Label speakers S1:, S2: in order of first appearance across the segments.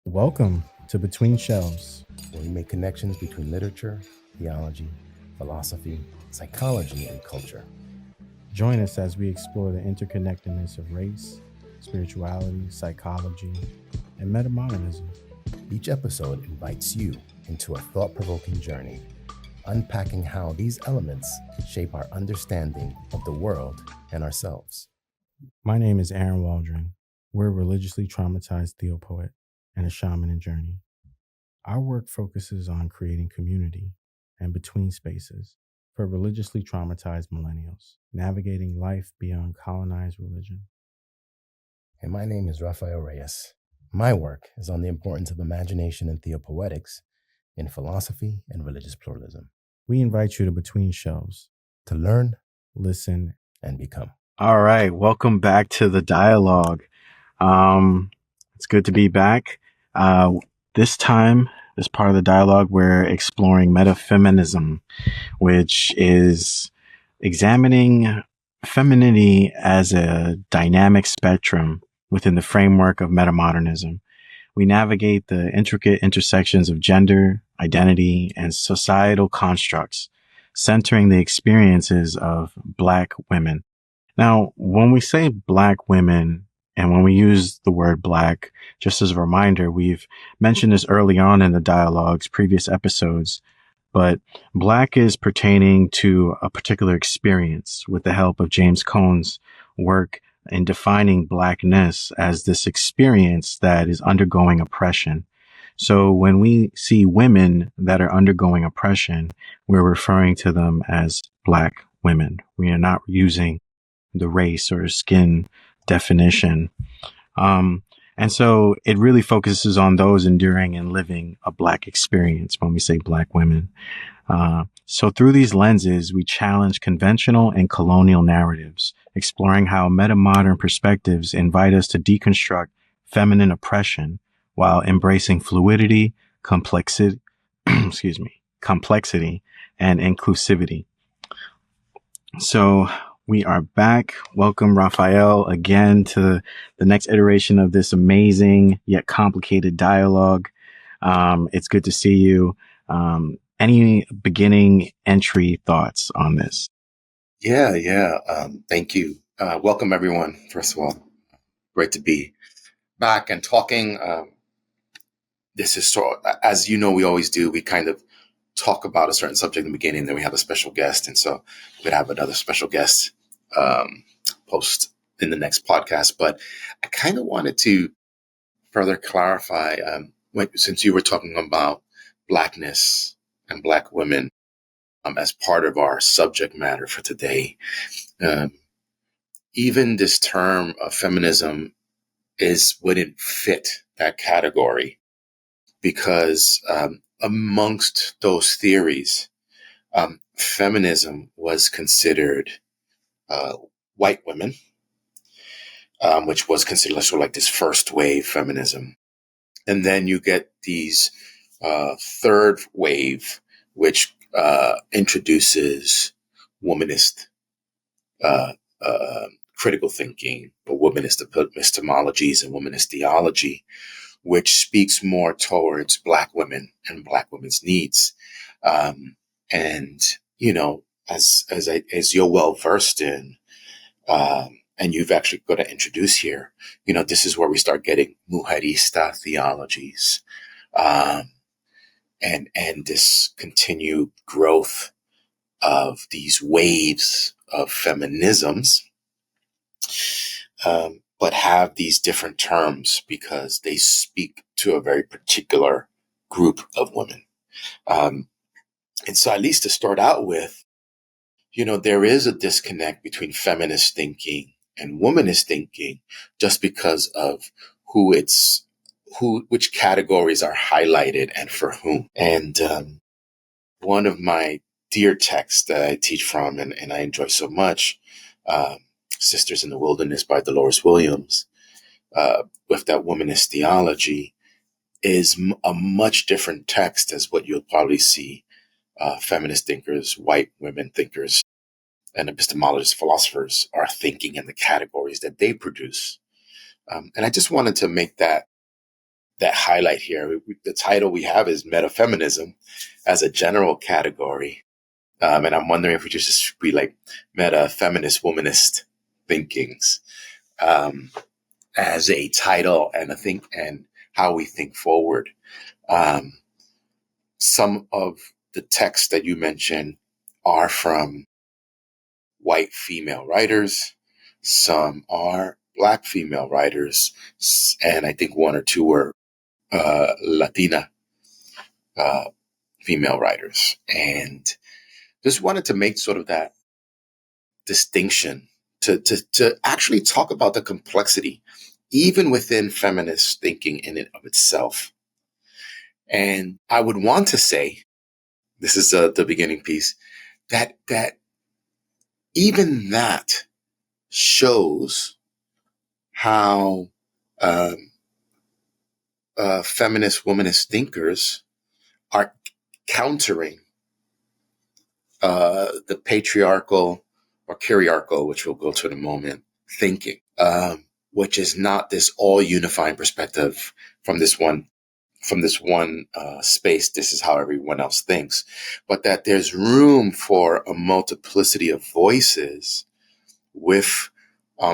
S1: Welcome to Between Shelves,
S2: where we make connections between literature, theology, philosophy, psychology, and culture.
S1: Join us as we explore the interconnectedness of race, spirituality, psychology, and metamodernism.
S2: Each episode invites you into a thought-provoking journey, unpacking how these elements shape our understanding of the world and ourselves.
S1: My name is Aaron Waldron. We're a religiously traumatized theopoet and a shaman in journey. Our work focuses on creating community and between spaces for religiously traumatized millennials, navigating life beyond colonized religion.
S2: And my name is Rafael Reyes. My work is on the importance of imagination and theopoetics in philosophy and religious pluralism.
S1: We invite you to Between Shelves
S2: to learn,
S1: listen,
S2: and become.
S3: All right. Welcome back to the dialogue. It's good to be back. This time, as part of the dialogue, we're exploring Meta-Feminism, which is examining femininity as a dynamic spectrum within the framework of metamodernism. We navigate the intricate intersections of gender, identity, and societal constructs, centering the experiences of Black women. Now, when we say Black women, and when we use the word Black, just as a reminder, we've mentioned this early on in the dialogue's previous episodes, but Black is pertaining to a particular experience with the help of James Cone's work in defining Blackness as this experience that is undergoing oppression. So when we see women that are undergoing oppression, we're referring to them as Black women. We are not using the race or skin definition. And so it really focuses on those enduring and living a Black experience when we say Black women. So through these lenses, we challenge conventional and colonial narratives, exploring how metamodern perspectives invite us to deconstruct feminine oppression while embracing fluidity, complexity, complexity, and inclusivity. So we are back. Welcome, Raphael, again to the next iteration of this amazing yet complicated dialogue. It's good to see you. Any beginning entry thoughts on this?
S4: Yeah. Thank you. Welcome, everyone. First of all, great to be back and talking. This is as you know, we always do. We kind of talk about a certain subject in the beginning, then we have a special guest. And so we're going to have another special guest post in the next podcast. But I kind of wanted to further clarify, since you were talking about Blackness and Black women as part of our subject matter for today. Even this term of feminism wouldn't fit that category because amongst those theories, feminism was considered white women, which was considered sort of like this first wave feminism. And then you get these third wave, which introduces womanist critical thinking, or womanist epistemologies and womanist theology, which speaks more towards Black women and Black women's needs. And, you know, as you're well versed in, and you've actually got to introduce here, you know, this is where we start getting Mujerista theologies, and this continued growth of these waves of feminisms, but have these different terms because they speak to a very particular group of women. And so at least to start out with, you know, there is a disconnect between feminist thinking and womanist thinking just because of which categories are highlighted and for whom. And one of my dear texts that I teach from and I enjoy so much, Sisters in the Wilderness by Dolores Williams, with that womanist theology, is a much different text as what you'll probably see feminist thinkers, white women thinkers, and epistemologists, philosophers are thinking in the categories that they produce. And I just wanted to make that that highlight here. The title we have is Meta-Feminism as a general category. And I'm wondering if we just be like meta-feminist, womanist thinkings as a title and how we think forward. Some of the texts that you mentioned are from white female writers. Some are Black female writers. And I think one or two were Latina female writers. And just wanted to make sort of that distinction to actually talk about the complexity, even within feminist thinking in and of itself. And I would want to say, this is the beginning piece, that even that shows how feminist, womanist thinkers are countering the patriarchal or Kyriarchal, which we'll go to in a moment, thinking, which is not this all unifying perspective from this one space. This is how everyone else thinks, but that there's room for a multiplicity of voices with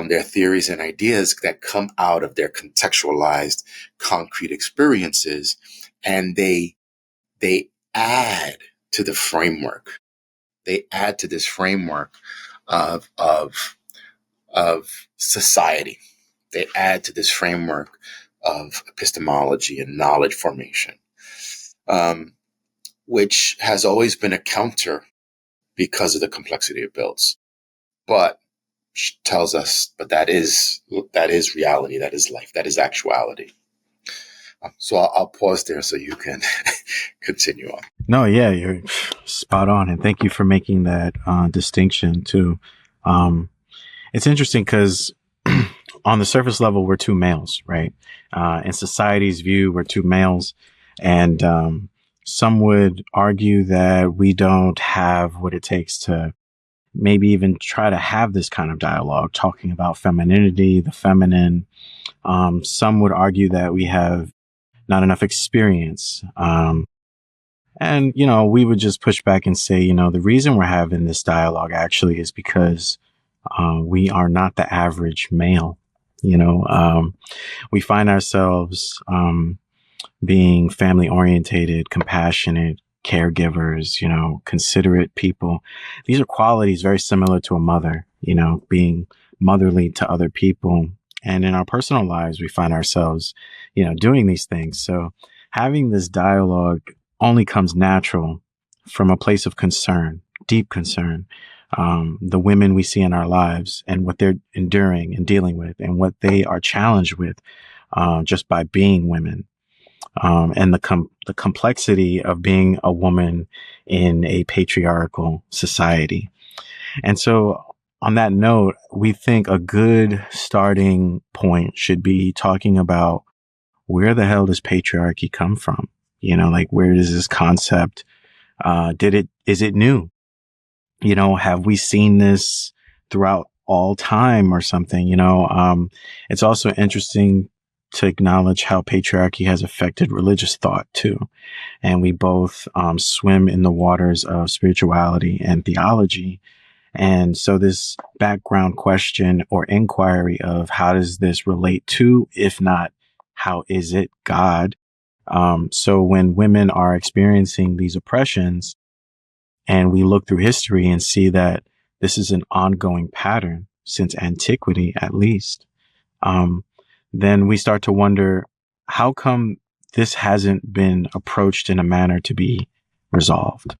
S4: their theories and ideas that come out of their contextualized, concrete experiences, and they add to the framework. They add to this framework of society. They add to this framework of epistemology and knowledge formation, which has always been a counter because of the complexity it builds. But tells us, but that is reality, that is life, that is actuality. So I'll pause there so you can continue on.
S3: No, yeah, you're spot on. And thank you for making that distinction too. It's interesting because on the surface level, we're two males, right? In society's view, we're two males. And some would argue that we don't have what it takes to maybe even try to have this kind of dialogue, talking about femininity, the feminine. Some would argue that we have not enough experience. And, we would just push back and say, the reason we're having this dialogue actually is because we are not the average male. We find ourselves being family orientated, compassionate, caregivers, considerate people. These are qualities very similar to a mother, being motherly to other people. And in our personal lives, we find ourselves, doing these things. So having this dialogue only comes natural from a place of concern, deep concern. The women we see in our lives and what they're enduring and dealing with and what they are challenged with just by being women. And the complexity of being a woman in a patriarchal society. And so on that note, we think a good starting point should be talking about where the hell does patriarchy come from? Where does this concept, is it new? Have we seen this throughout all time or something? It's also interesting to acknowledge how patriarchy has affected religious thought too. And we both swim in the waters of spirituality and theology. And so this background question or inquiry of how does this relate to, if not, how is it God? So when women are experiencing these oppressions and we look through history and see that this is an ongoing pattern since antiquity, at least, then we start to wonder, how come this hasn't been approached in a manner to be resolved,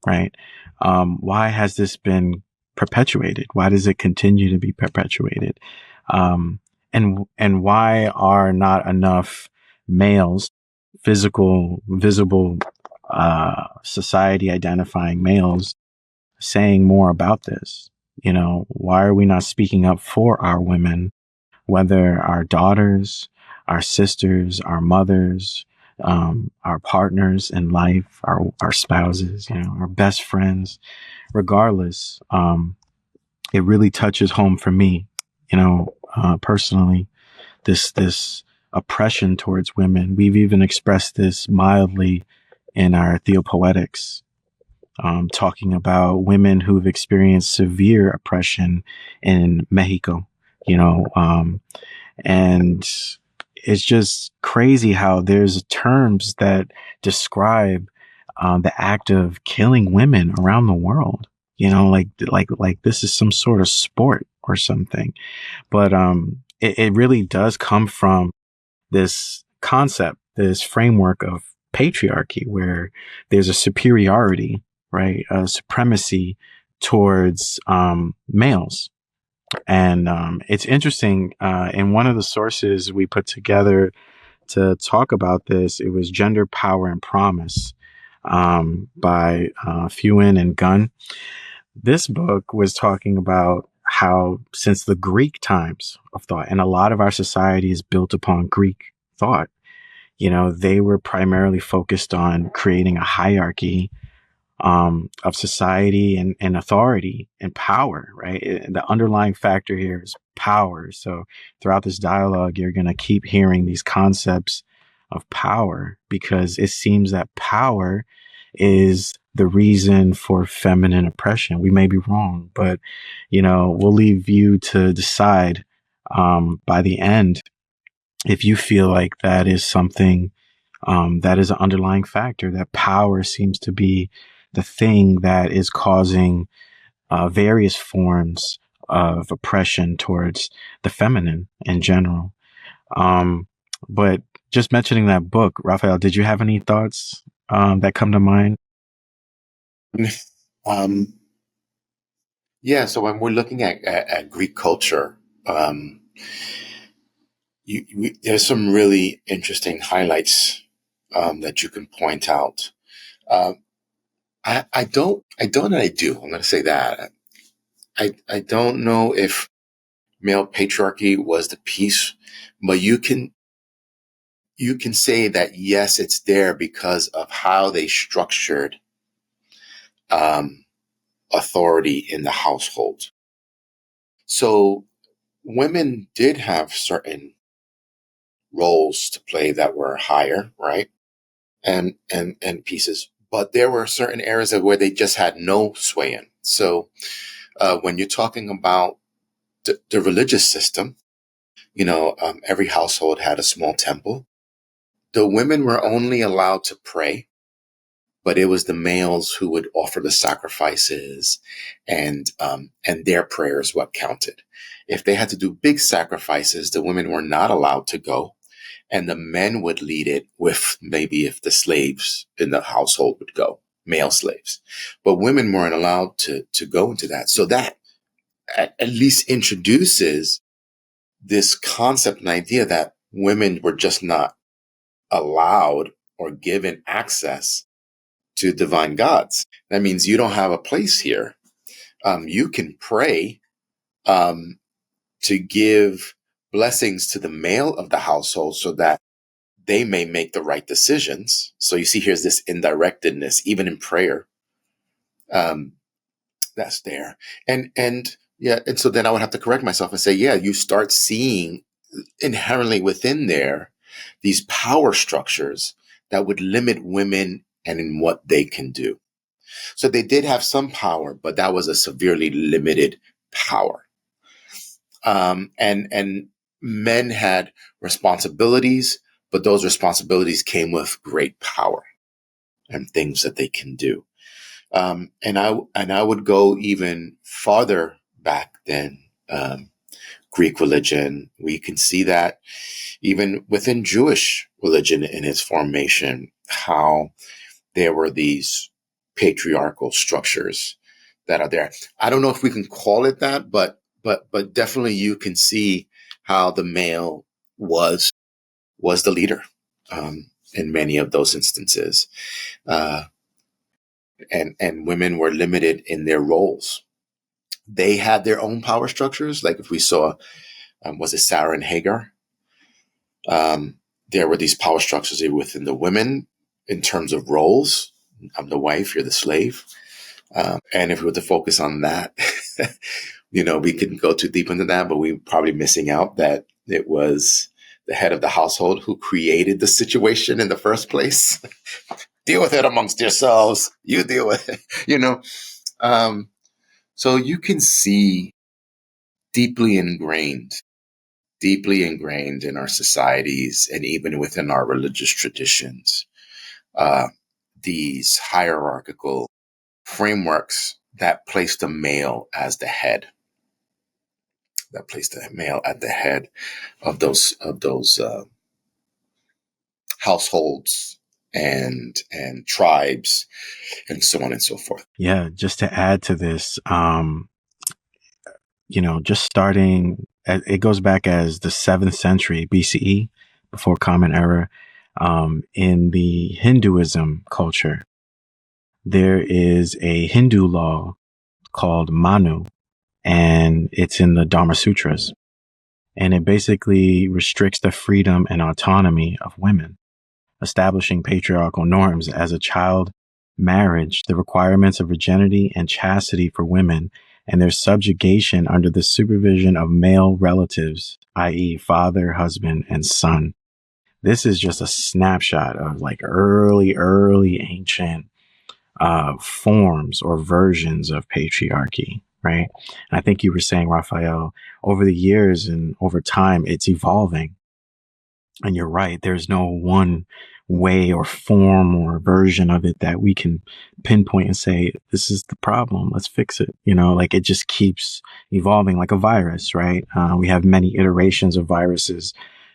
S3: right? Why has this been perpetuated? Why does it continue to be perpetuated? And why are not enough males, visible, society identifying males saying more about this? Why are we not speaking up for our women, whether our daughters, our sisters, our mothers, our partners in life, our spouses, our best friends, regardless? It really touches home for me, personally, this oppression towards women. We've even expressed this mildly in our Theopoetics, talking about women who've experienced severe oppression in Mexico, and it's just crazy how there's terms that describe the act of killing women around the world. Like this is some sort of sport or something. But it really does come from this concept, this framework of patriarchy, where there's a superiority, right, a supremacy towards males. And it's interesting. In one of the sources we put together to talk about this, it was Gender, Power, and Promise by Fuen and Gunn. This book was talking about how since the Greek times of thought, and a lot of our society is built upon Greek thought, they were primarily focused on creating a hierarchy of society and authority and power, right? The underlying factor here is power. So throughout this dialogue, you're going to keep hearing these concepts of power, because it seems that power is the reason for feminine oppression. We may be wrong, but, we'll leave you to decide by the end if you feel like that is something that is an underlying factor, that power seems to be the thing that is causing various forms of oppression towards the feminine in general. But just mentioning that book, Raphael, did you have any thoughts that come to mind?
S4: Yeah, so when we're looking at Greek culture, there's some really interesting highlights that you can point out. I do. I'm going to say that. I don't know if male patriarchy was the piece, but you can say that, yes, it's there because of how they structured authority in the household. So women did have certain roles to play that were higher, right? And pieces, but there were certain areas of where they just had no sway in. So when you're talking about the religious system, every household had a small temple. The women were only allowed to pray, but it was the males who would offer the sacrifices, and their prayers what counted. If they had to do big sacrifices, the women were not allowed to go, and the men would lead it with maybe if the slaves in the household would go, male slaves. But women weren't allowed to go into that. So that at least introduces this concept and idea that women were just not allowed or given access to divine gods. That means you don't have a place here. You can pray to give blessings to the male of the household so that they may make the right decisions. So you see, here's this indirectedness, even in prayer. That's there. And so then I would have to correct myself and say, yeah, you start seeing inherently within there these power structures that would limit women and in what they can do. So they did have some power, but that was a severely limited power. And men had responsibilities, but those responsibilities came with great power and things that they can do. And I would go even farther back than Greek religion. We can see that even within Jewish religion in its formation, how there were these patriarchal structures that are there. I don't know if we can call it that, but definitely you can see how the male was the leader in many of those instances, and women were limited in their roles. They had their own power structures, like if we saw, was it Sarah and Hagar? There were these power structures within the women in terms of roles. I'm the wife, you're the slave. And if we were to focus on that, we couldn't go too deep into that, but we're probably missing out that it was the head of the household who created the situation in the first place. Deal with it amongst yourselves. You deal with it, So you can see deeply ingrained in our societies and even within our religious traditions, these hierarchical frameworks that place the male as the head, of those households and tribes and so on and so forth.
S3: Yeah, just to add to this, just starting, it goes back as the 7th century BCE, before Common Era, in the Hinduism culture. There is a Hindu law called Manu, and it's in the Dharma Sutras. And it basically restricts the freedom and autonomy of women, establishing patriarchal norms as a child marriage, the requirements of virginity and chastity for women, and their subjugation under the supervision of male relatives, i.e. father, husband, and son. This is just a snapshot of like early ancient forms or versions of patriarchy, right? And I think you were saying, Raphael, over the years and over time, it's evolving. And you're right. There's no one way or form or version of it that we can pinpoint and say, this is the problem. Let's fix it. Like it just keeps evolving like a virus, right? We have many iterations of viruses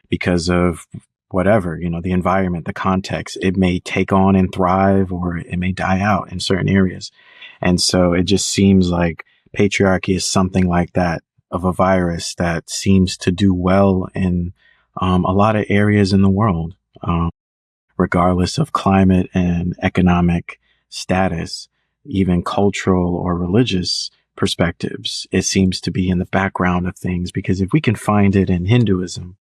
S3: because of whatever, the environment, the context. It may take on and thrive, or it may die out in certain areas. And so it just seems like patriarchy is something like that, of a virus that seems to do well in a lot of areas in the world, regardless of climate and economic status, even cultural or religious perspectives. It seems to be in the background of things, because if we can find it in Hinduism,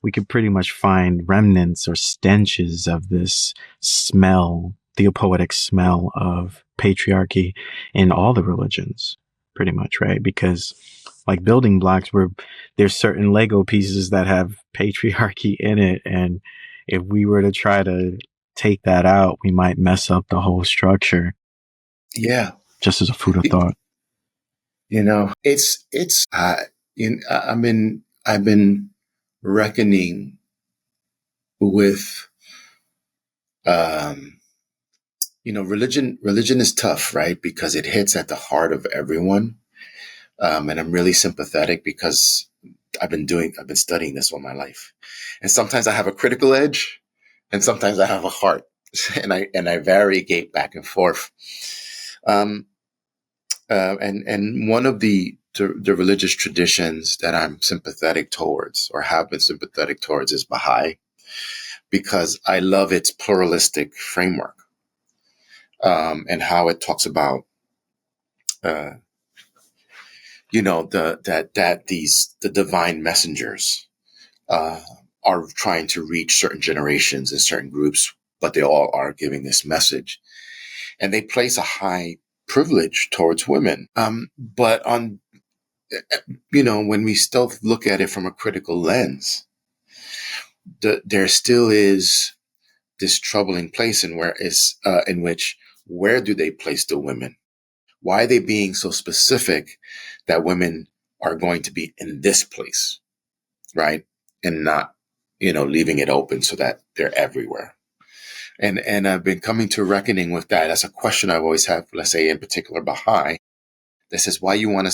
S3: we could pretty much find remnants or stenches of this smell, theopoetic smell of patriarchy in all the religions, pretty much, right? Because like building blocks, where there's certain Lego pieces that have patriarchy in it. And if we were to try to take that out, we might mess up the whole structure.
S4: Yeah.
S3: Just as a food of thought.
S4: I've been reckoning with, religion is tough, right? Because it hits at the heart of everyone. And I'm really sympathetic because I've been studying this all my life. And sometimes I have a critical edge and sometimes I have a heart and I variegate back and forth. And one of the religious traditions that I'm sympathetic towards, or have been sympathetic towards, is Baha'i, because I love its pluralistic framework, and how it talks about, the divine messengers are trying to reach certain generations and certain groups, but they all are giving this message, and they place a high privilege towards women. But when we still look at it from a critical lens, there still is this troubling place in which where do they place the women? Why are they being so specific that women are going to be in this place, right? And not, leaving it open so that they're everywhere. And I've been coming to reckoning with that. That's a question I've always had, let's say in particular Baha'i, that says, why you want to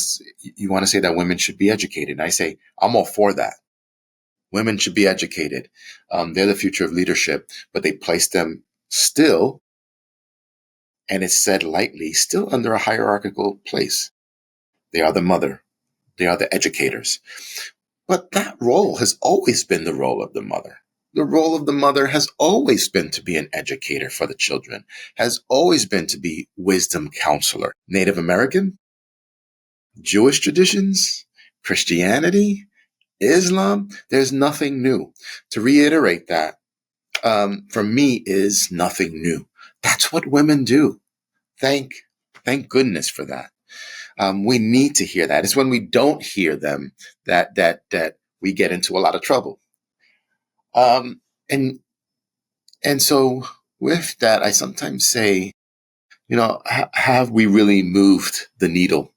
S4: say that women should be educated? And I say, I'm all for that. Women should be educated. They're the future of leadership, but they place them still, and it's said lightly, still under a hierarchical place. They are the mother. They are the educators. But that role has always been the role of the mother. The role of the mother has always been to be an educator for the children, has always been to be wisdom counselor. Native American, Jewish traditions, Christianity, Islam, there's nothing new. To reiterate that, for me, is nothing new. That's what women do. Thank goodness for that. We need to hear that. It's when we don't hear them that we get into a lot of trouble. And so with that, I sometimes say, have we really moved the needle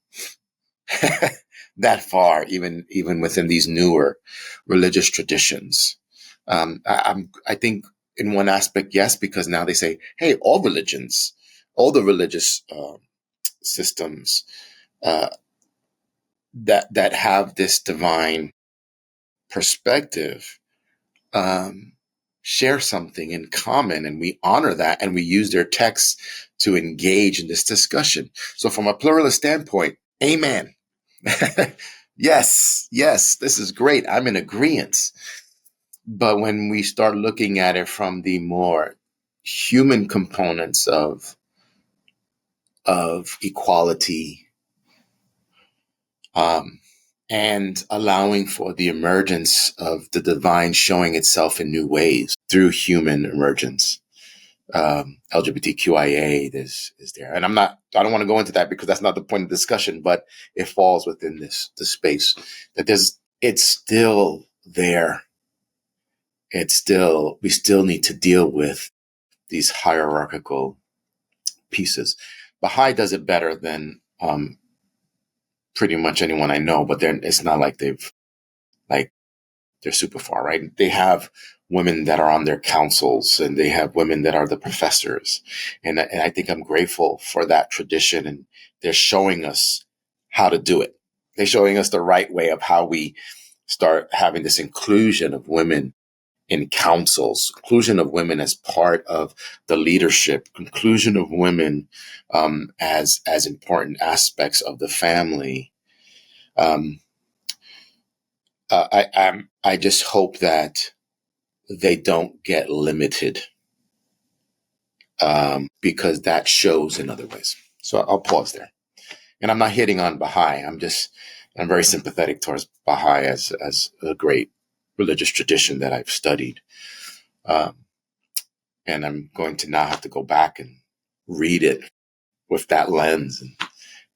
S4: that far, even within these newer religious traditions? I think in one aspect, yes, because now they say, hey, all religions, all the religious systems that have this divine perspective share something in common, and we honor that, and we use their texts to engage in this discussion. So from a pluralist standpoint, amen. Yes, this is great. I'm in agreement. But when we start looking at it from the more human components of equality, and allowing for the emergence of the divine showing itself in new ways through human emergence, LGBTQIA is there. And I don't want to go into that because that's not the point of discussion, but it falls within the space that it's still there. We still need to deal with these hierarchical pieces. Baha'i does it better than pretty much anyone I know, but it's not like they're super far, right? They have women that are on their councils, and they have women that are the professors. And I think I'm grateful for that tradition, and they're showing us how to do it. They're showing us the right way of how we start having this inclusion of women in councils, inclusion of women as part of the leadership, inclusion of women as important aspects of the family. I just hope that they don't get limited because that shows in other ways. So I'll pause there. And I'm not hitting on Baha'i. I'm very sympathetic towards Baha'i as a great religious tradition that I've studied. And I'm going to now have to go back and read it with that lens and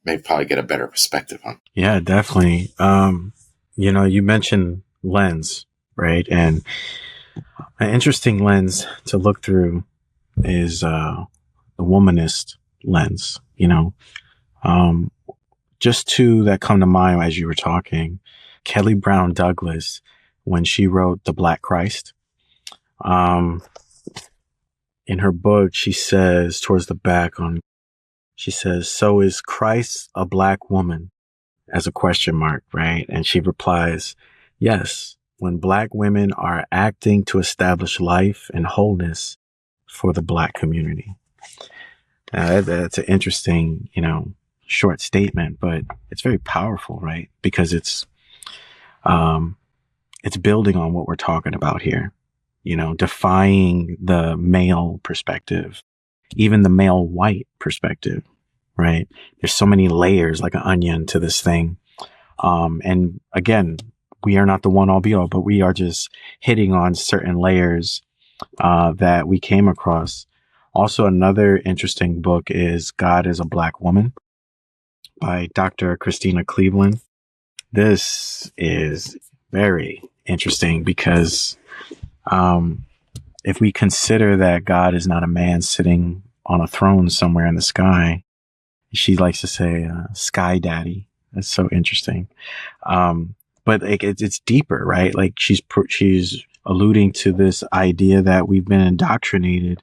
S4: maybe probably get a better perspective on it.
S3: Yeah, definitely. You mentioned lens, right? And an interesting lens to look through is the womanist lens. Just two that come to mind as you were talking. Kelly Brown Douglas, when she wrote The Black Christ, in her book, she says towards the back she says, "So is Christ a black woman?" as a question mark, right? And she replies, "Yes, when black women are acting to establish life and wholeness for the black community." That's an interesting, short statement, but it's very powerful, right? Because it's building on what we're talking about here, defying the male perspective, even the male white perspective, right? There's so many layers like an onion to this thing. And again, we are not the one all be all, but we are just hitting on certain layers that we came across. Also, another interesting book is God is a Black Woman by Dr. Christina Cleveland. This is very interesting because if we consider that God is not a man sitting on a throne somewhere in the sky, she likes to say sky daddy. That's so interesting. But it's deeper, right? Like she's alluding to this idea that we've been indoctrinated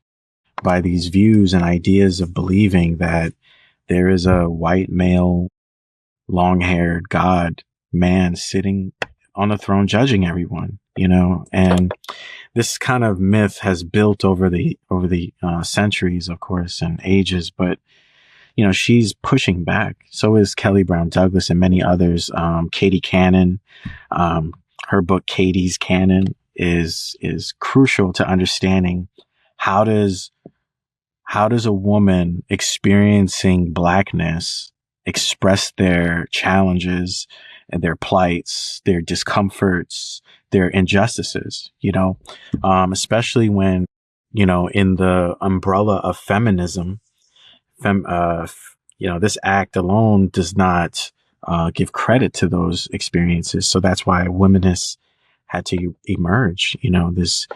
S3: by these views and ideas of believing that there is a white male, long-haired God man sitting on a throne judging everyone, and this kind of myth has built over the centuries, of course, and ages, but she's pushing back. So is Kelly Brown Douglas and many others. Katie Cannon, her book Katie's Canon is crucial to understanding how does a woman experiencing blackness express their challenges and their plights, their discomforts, their injustices, especially when, in the umbrella of feminism, this act alone does not give credit to those experiences. So that's why wominists had to emerge, this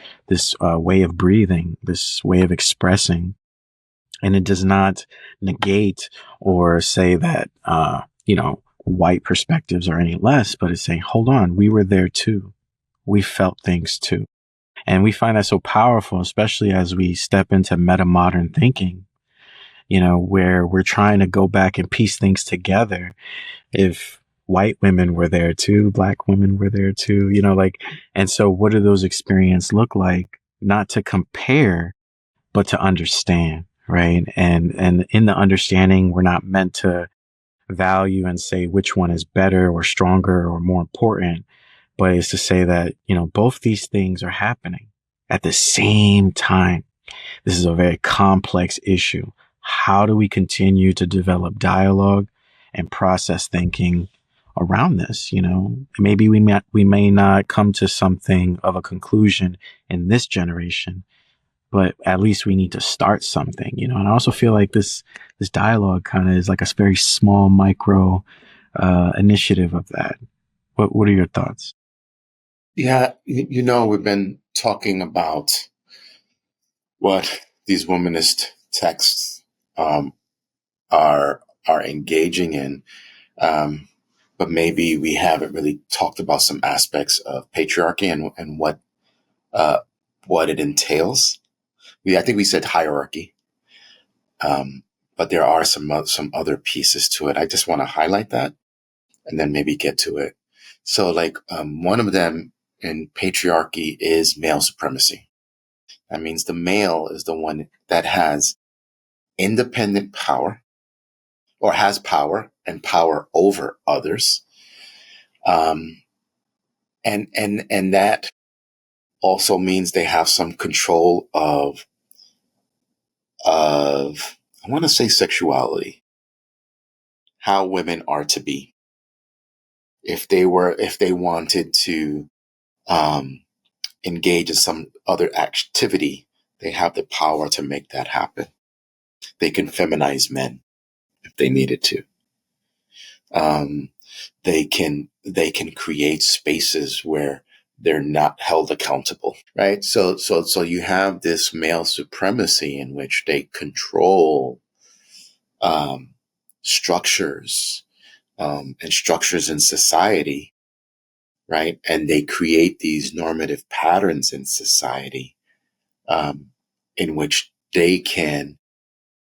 S3: way of breathing, this way of expressing. And it does not negate or say that, white perspectives are any less, but it's saying, hold on, we were there too. We felt things too. And we find that so powerful, especially as we step into metamodern thinking, where we're trying to go back and piece things together. If white women were there too, Black women were there too, and so what do those experiences look like? Not to compare, but to understand, right? And in the understanding, we're not meant to value and say which one is better or stronger or more important, but it's to say that, both these things are happening at the same time. This is a very complex issue. How do we continue to develop dialogue and process thinking around this? Maybe we may not come to something of a conclusion in this generation, but at least we need to start something, and I also feel like this dialogue kind of is like a very small micro initiative of that. What are your thoughts?
S4: Yeah, we've been talking about what these womanist texts are engaging in, but maybe we haven't really talked about some aspects of patriarchy and what it entails. I think we said hierarchy, but there are some other pieces to it. I just want to highlight that and then maybe get to it. So, one of them in patriarchy is male supremacy. That means the male is the one that has independent power, or has power and power over others. And that also means they have some control of I want to say sexuality, how women are to be. If they wanted to engage in some other activity, they have the power to make that happen. They can feminize men if they needed to. They can create spaces where they're not held accountable, right? So you have this male supremacy in which they control structures and structures in society, right? And they create these normative patterns in society in which they can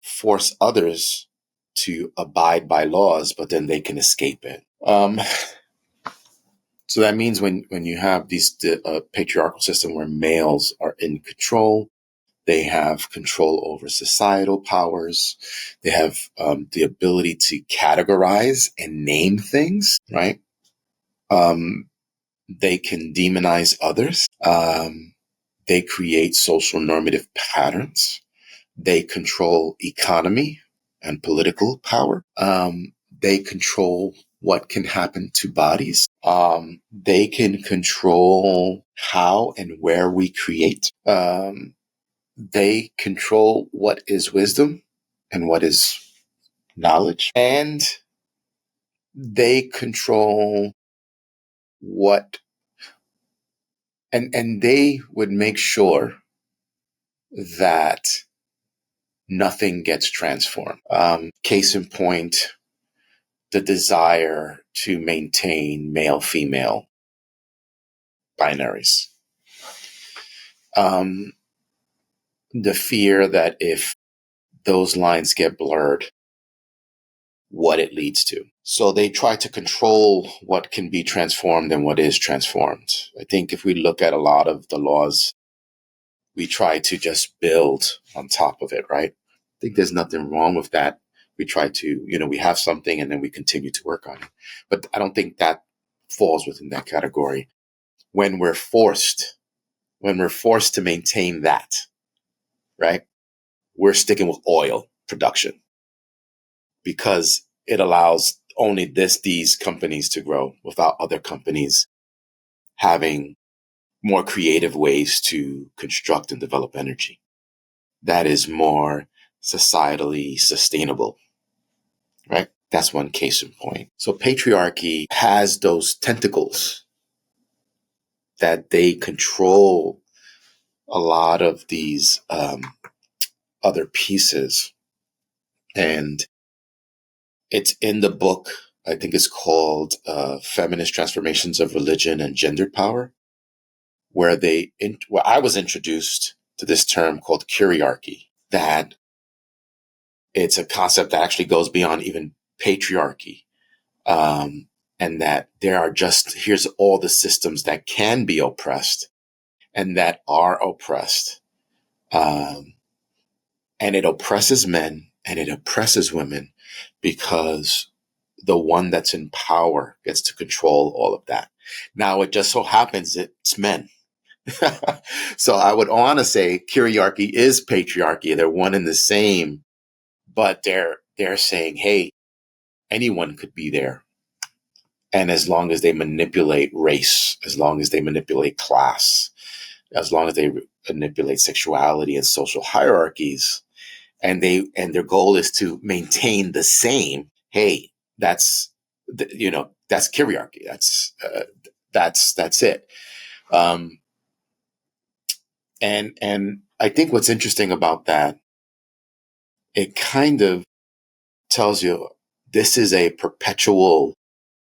S4: force others to abide by laws, but then they can escape it. So that means when you have these patriarchal system where males are in control, they have control over societal powers. They have the ability to categorize and name things, right? They can demonize others. They create social normative patterns. They control economy and political power. They control what can happen to bodies. They can control how and where we create. They control what is wisdom and what is knowledge. And they control what, and they would make sure that nothing gets transformed. Case in point, the desire to maintain male-female binaries. The fear that if those lines get blurred, what it leads to. So they try to control what can be transformed and what is transformed. I think if we look at a lot of the laws, we try to just build on top of it, right? I think there's nothing wrong with that. We try to, we have something and then we continue to work on it. But I don't think that falls within that category. When we're forced to maintain that, right? We're sticking with oil production because it allows only these companies to grow without other companies having more creative ways to construct and develop energy. That is more societally sustainable, right? That's one case in point. So patriarchy has those tentacles that they control a lot of these other pieces. And it's in the book, I think it's called Feminist Transformations of Religion and Gender Power, where I was introduced to this term called Kyriarchy, that it's a concept that actually goes beyond even patriarchy. And that here's all the systems that can be oppressed and that are oppressed. And it oppresses men and it oppresses women because the one that's in power gets to control all of that. Now, it just so happens it's men. So I would want to say Kyriarchy is patriarchy. They're one and the same, but they're saying, hey, anyone could be there. And as long as they manipulate race, as long as they manipulate class, as long as they manipulate sexuality and social hierarchies, and their goal is to maintain the same, hey, that's Kyriarchy. That's it. And I think what's interesting about that, it kind of tells you this is a perpetual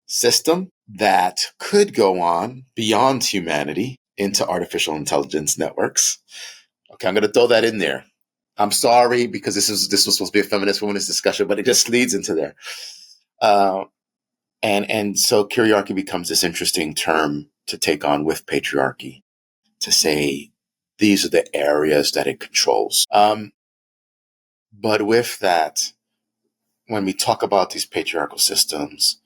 S4: system that could go on beyond humanity into artificial intelligence networks. Okay, I'm going to throw that in there. I'm sorry, because this was supposed to be a feminist womanist discussion, but it just leads into there. And so Kyriarchy becomes this interesting term to take on with patriarchy, to say these are the areas that it controls. But with that, when we talk about these patriarchal systems,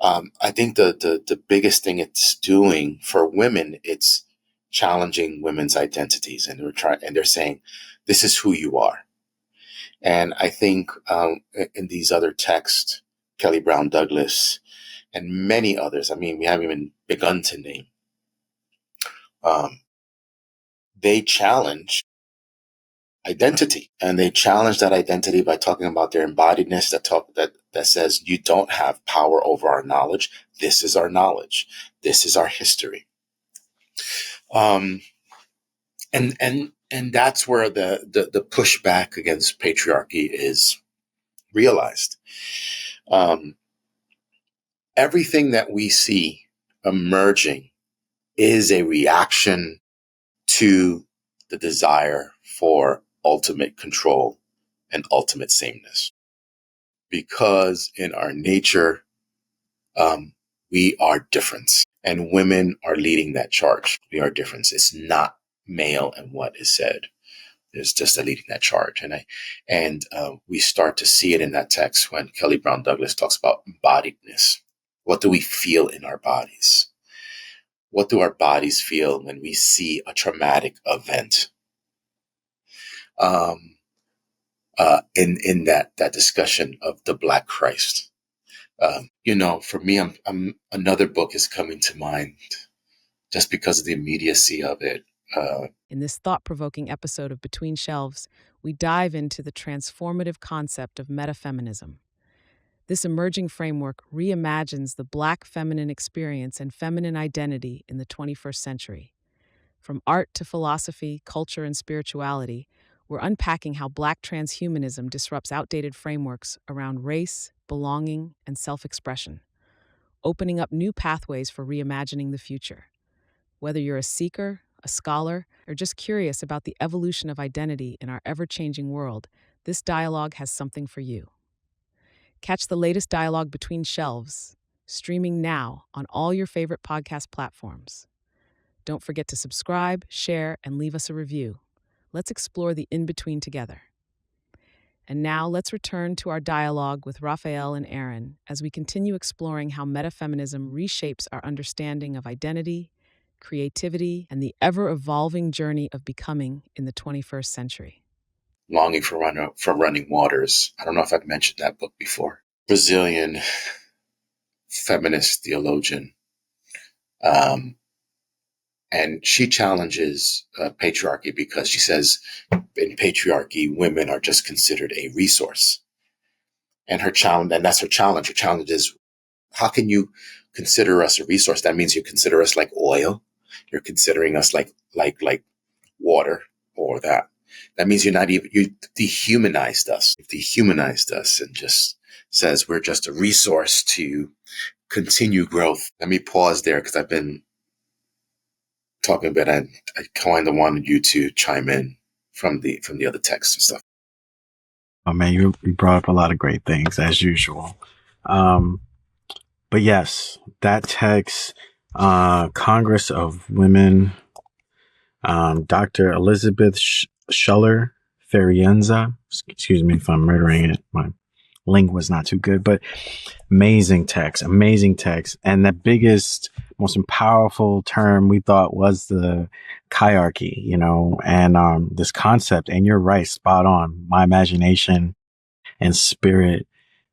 S4: I think the biggest thing it's doing for women, it's challenging women's identities, and they're saying, this is who you are. And I think in these other texts, Kelly Brown Douglas and many others, I mean, we haven't even begun to name, they challenge identity, and they challenge that identity by talking about their embodiedness, that says you don't have power over our knowledge. This is our knowledge. This is our history. And that's where the pushback against patriarchy is realized. Everything that we see emerging is a reaction to the desire for ultimate control and ultimate sameness. Because in our nature, we are different, and women are leading that charge. We are different. It's not male and what is said. There's just a leading that charge. And we start to see it in that text when Kelly Brown Douglas talks about embodiedness. What do we feel in our bodies? What do our bodies feel when we see a traumatic event? In that discussion of the Black Christ, for me, I'm another book is coming to mind just because of the immediacy of it.
S5: In this thought-provoking episode of Between Shelves, we dive into the transformative concept of meta-feminism. This emerging framework reimagines the Black feminine experience and feminine identity in the 21st century. From art to philosophy, culture, and spirituality, we're unpacking how Black transhumanism disrupts outdated frameworks around race, belonging, and self-expression, opening up new pathways for reimagining the future. Whether you're a seeker, a scholar, or just curious about the evolution of identity in our ever-changing world, this dialogue has something for you. Catch the latest dialogue Between Shelves, streaming now on all your favorite podcast platforms. Don't forget to subscribe, share, and leave us a review. Let's explore the in-between together. And now let's return to our dialogue with Raphael and Aaron as we continue exploring how meta-feminism reshapes our understanding of identity, creativity, and the ever-evolving journey of becoming in the 21st century.
S4: Longing for Running Waters. I don't know if I've mentioned that book before. Brazilian feminist theologian. And she challenges patriarchy because she says in patriarchy, women are just considered a resource. And her challenge, and that's her challenge. Her challenge is, how can you consider us a resource? That means you consider us like oil. You're considering us like water, or that means you dehumanized us. You've dehumanized us and just says we're just a resource to continue growth. Let me pause there because I've been talking a bit, and I kind of wanted you to chime in from the other texts and stuff.
S3: Oh man, you brought up a lot of great things as usual. But yes, that text, Congress of Women, Dr. Elisabeth Schüssler Fiorenza, excuse me if I'm murdering it. My lingua is not too good, but amazing text. And the biggest, most powerful term we thought was the Kyriarchy, and this concept. And you're right, spot on. My imagination and spirit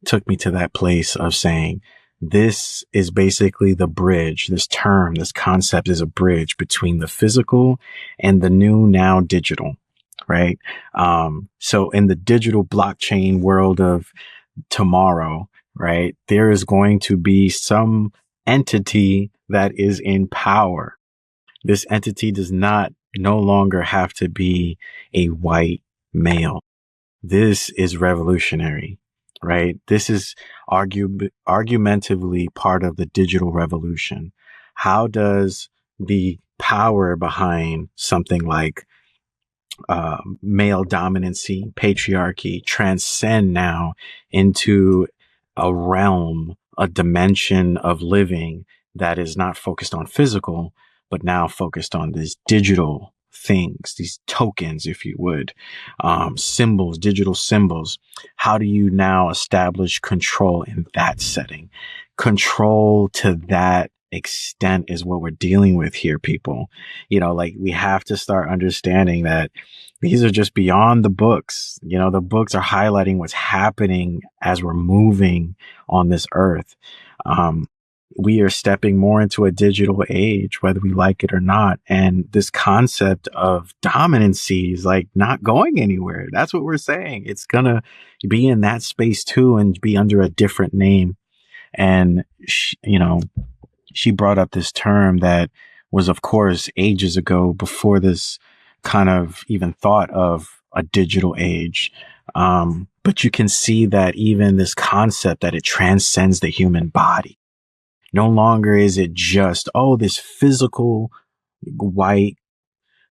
S3: took me to that place of saying, this is basically the bridge. This term, this concept is a bridge between the physical and the new, now digital, right? So in the digital blockchain world of tomorrow, right, there is going to be some entity that is in power. This entity does no longer have to be a white male. This is revolutionary, right? This is argumentatively part of the digital revolution. How does the power behind something like male dominancy, patriarchy, transcend now into a realm, a dimension of living that is not focused on physical, but now focused on these digital things, these tokens, if you would, symbols, digital symbols. How do you now establish control in that setting? Control to that extent is what we're dealing with here, people. Like, we have to start understanding that these are just beyond the books. The books are highlighting what's happening as we're moving on this earth. We are stepping more into a digital age, whether we like it or not. And this concept of dominancy is like not going anywhere. That's what we're saying. It's going to be in that space too, and be under a different name. And, she brought up this term that was, of course, ages ago, before this kind of even thought of a digital age. But you can see that even this concept, that it transcends the human body. No longer is it just, this physical white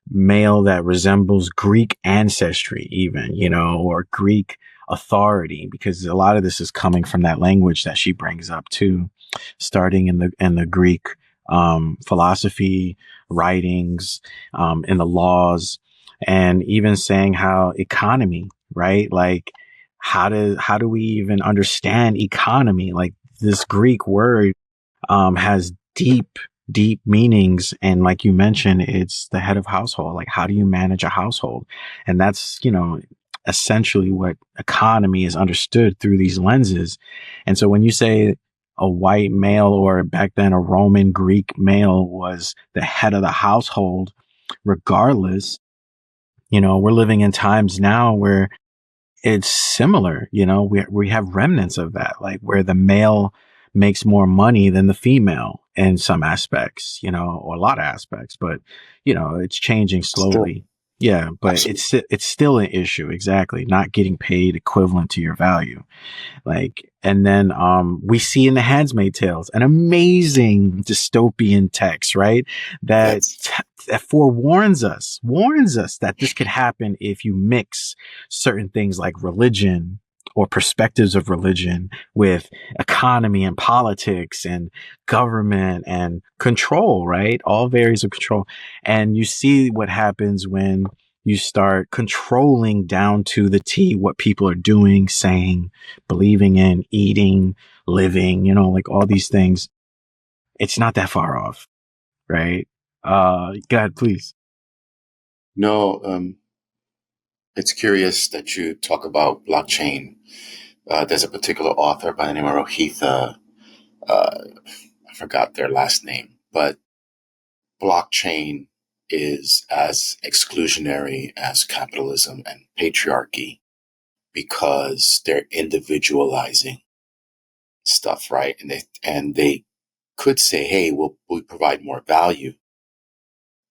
S3: male that resembles Greek ancestry even, or Greek authority, because a lot of this is coming from that language that she brings up too, starting in the Greek philosophy writings, in the laws, and even saying how economy, right? Like, how do we even understand economy? Like, this Greek word has deep meanings. And like you mentioned, it's the head of household. Like, how do you manage a household? And that's, essentially what economy is understood through these lenses. And so when you say a white male, or back then a Roman Greek male, was the head of the household, regardless, we're living in times now where it's similar. We have remnants of that, like where the male makes more money than the female in some aspects, or a lot of aspects, but it's changing slowly. Yeah, but it's still an issue. Exactly. Not getting paid equivalent to your value. Like, and then we see in the Handmaid's Tales an amazing dystopian text, right? That that forewarns us, that this could happen if you mix certain things like religion, or perspectives of religion, with economy and politics and government and control, right? All areas of control. And you see what happens when you start controlling down to the T what people are doing, saying, believing in, eating, living, like all these things. It's not that far off, right? Go ahead, please.
S4: No, it's curious that you talk about blockchain. There's a particular author by the name of Rohitha. I forgot their last name, but blockchain is as exclusionary as capitalism and patriarchy, because they're individualizing stuff, right? And they could say, hey, we provide more value,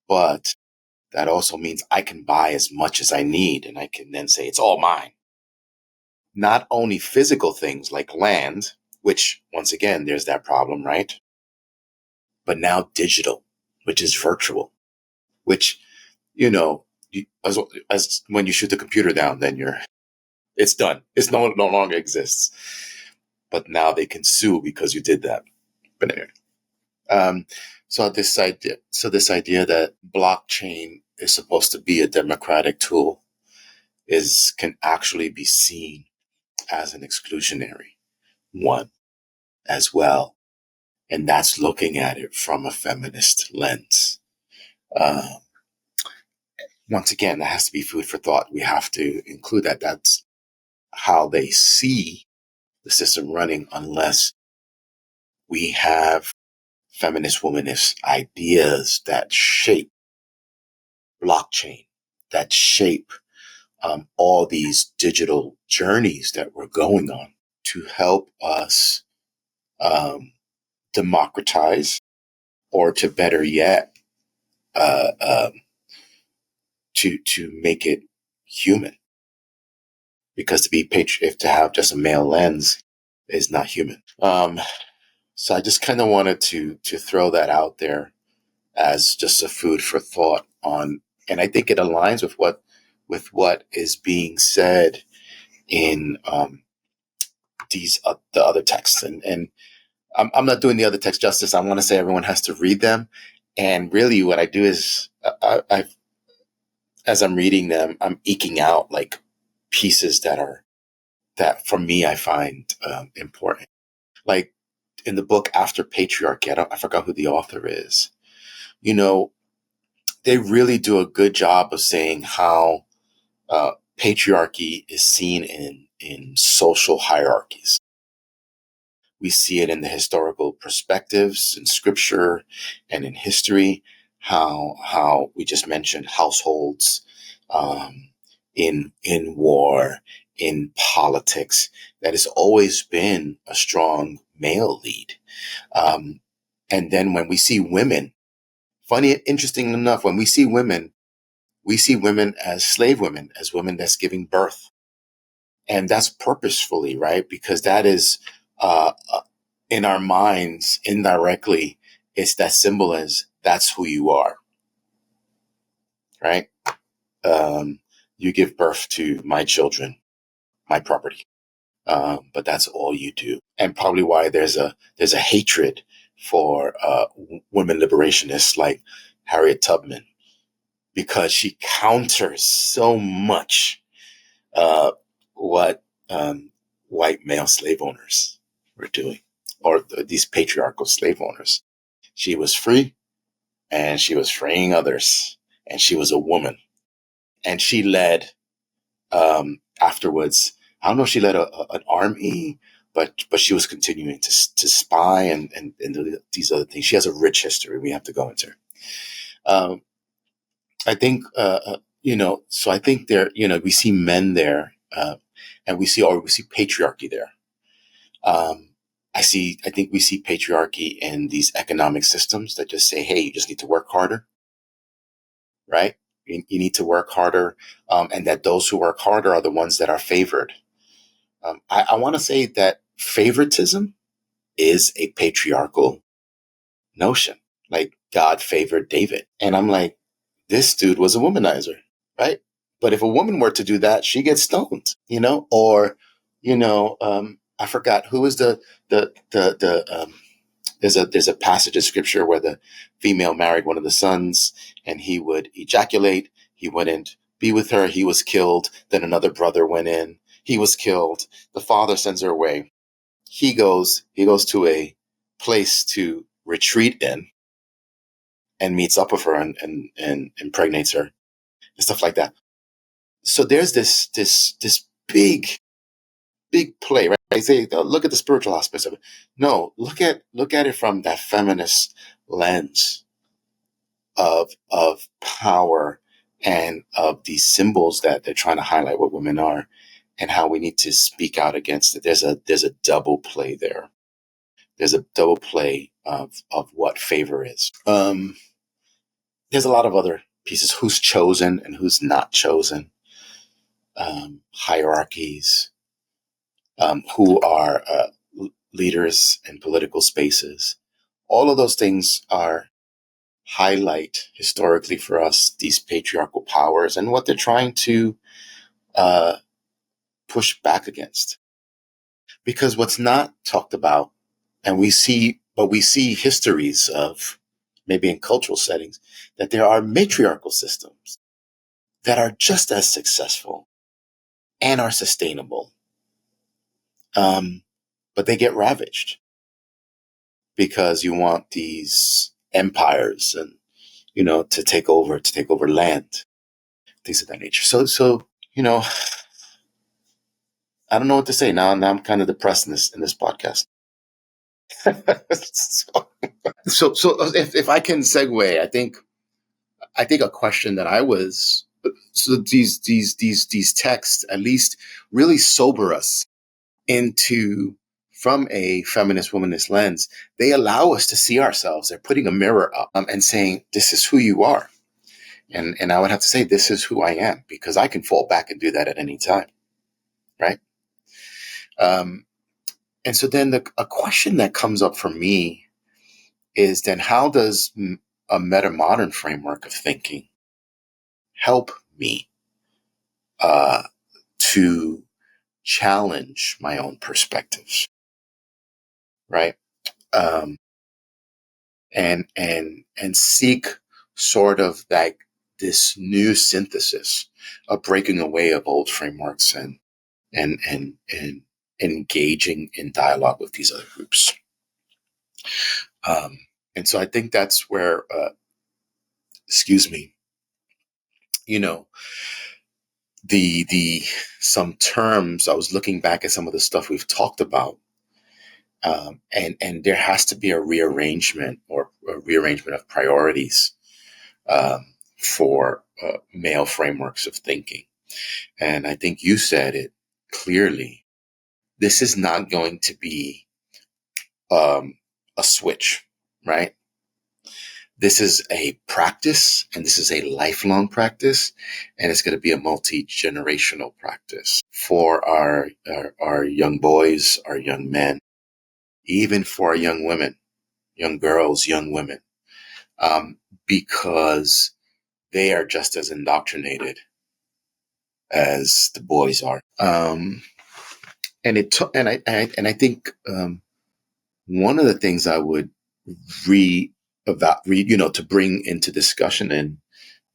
S4: But that also means I can buy as much as I need, and I can then say it's all mine. Not only physical things like land, which once again, there's that problem, right? But now digital, which is virtual, which, as when you shoot the computer down, then it's done. It's no longer exists. But now they can sue because you did that. But anyway, so this idea that blockchain is supposed to be a democratic tool can actually be seen as an exclusionary one as well. And that's looking at it from a feminist lens. Once again, that has to be food for thought. We have to include that. That's how they see the system running, unless we have feminist, womanist ideas that shape blockchain, that shape all these digital journeys that we're going on to help us democratize, or to better yet, to make it human. Because to have just a male lens is not human. So I just kind of wanted to throw that out there as just a food for thought on, and I think it aligns with what is being said in the other texts. And I'm not doing the other text justice. I want to say everyone has to read them. And really what I do is as I'm reading them, I'm eking out like pieces that for me, I find important. Like in the book After Patriarchy, I forgot who the author is. They really do a good job of saying how patriarchy is seen in social hierarchies. We see it in the historical perspectives in scripture and in history, how we just mentioned households, in war, in politics, that has always been a strong male lead. And then when we see women, funny, interesting enough, when we see women as slave women, as women that's giving birth. And that's purposefully, right? Because that is, in our minds, indirectly, it's that symbol as that's who you are, right? You give birth to my children, my property. But that's all you do. And probably why there's a hatred for women liberationists like Harriet Tubman, because she counters so much what white male slave owners were doing, or these patriarchal slave owners. She was free, and she was freeing others, and she was a woman. And she led, afterwards, I don't know if she led an army, but she was continuing to spy and these other things. She has a rich history we have to go into. I think, so I think there, we see men there, and we see patriarchy there. I think we see patriarchy in these economic systems that just say, hey, you just need to work harder, right? You need to work harder, and that those who work harder are the ones that are favored. I want to say that favoritism is a patriarchal notion. Like God favored David. And I'm like, this dude was a womanizer, right? But if a woman were to do that, she gets stoned, or, I forgot who is there's a passage of scripture where the female married one of the sons, and he would ejaculate. He wouldn't be with her. He was killed. Then another brother went in. He was killed. The father sends her away. He goes to a place to retreat in and meets up with her and impregnates her and stuff like that. So there's this big play, right? I say, look at the spiritual aspects of it. No, look at it from that feminist lens of power and of these symbols that they're trying to highlight what women are, and how we need to speak out against it. There's a double play there. There's a double play of what favor is. there's a lot of other pieces, who's chosen and who's not chosen, hierarchies, who are leaders in political spaces. All of those things highlight historically for us these patriarchal powers and what they're trying to push back against. Because what's not talked about, and we see histories of, maybe in cultural settings, that there are matriarchal systems that are just as successful and are sustainable. But they get ravaged because you want these empires and, to take over land, things of that nature. So, I don't know what to say now. Now I'm kind of depressed in this podcast. so if I can segue, I think a question that these texts at least really sober us into, from a feminist womanist lens. They allow us to see ourselves. They're putting a mirror up and saying, this is who you are. And I would have to say, this is who I am, because I can fall back and do that at any time. Right. And so then a question that comes up for me is, then how does a metamodern framework of thinking help me to challenge my own perspectives, right? And seek sort of like this new synthesis of breaking away of old frameworks and engaging in dialogue with these other groups. And so I think that's where, some terms, I was looking back at some of the stuff we've talked about, and there has to be a rearrangement of priorities for male frameworks of thinking. And I think you said it clearly. This is not going to be a switch, right? This is a practice, and this is a lifelong practice, and it's going to be a multi-generational practice for our young boys, our young men, even for our young women, young girls, young women, because they are just as indoctrinated as the boys are. And I think one of the things I would to bring into discussion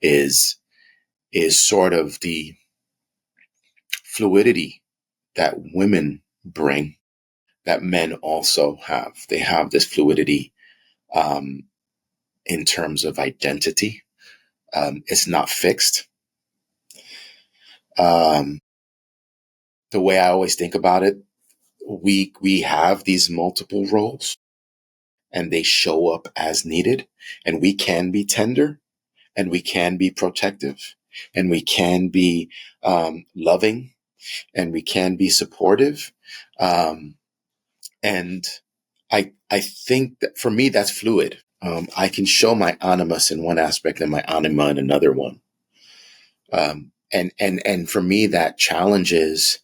S4: is sort of the fluidity that women bring that men also have. They have this fluidity in terms of identity. It's not fixed. The way I always think about it, we have these multiple roles, and they show up as needed, and we can be tender, and we can be protective, and we can be loving, and we can be supportive. And I think that for me, that's fluid. I can show my animus in one aspect and my anima in another one. And for me, that challenges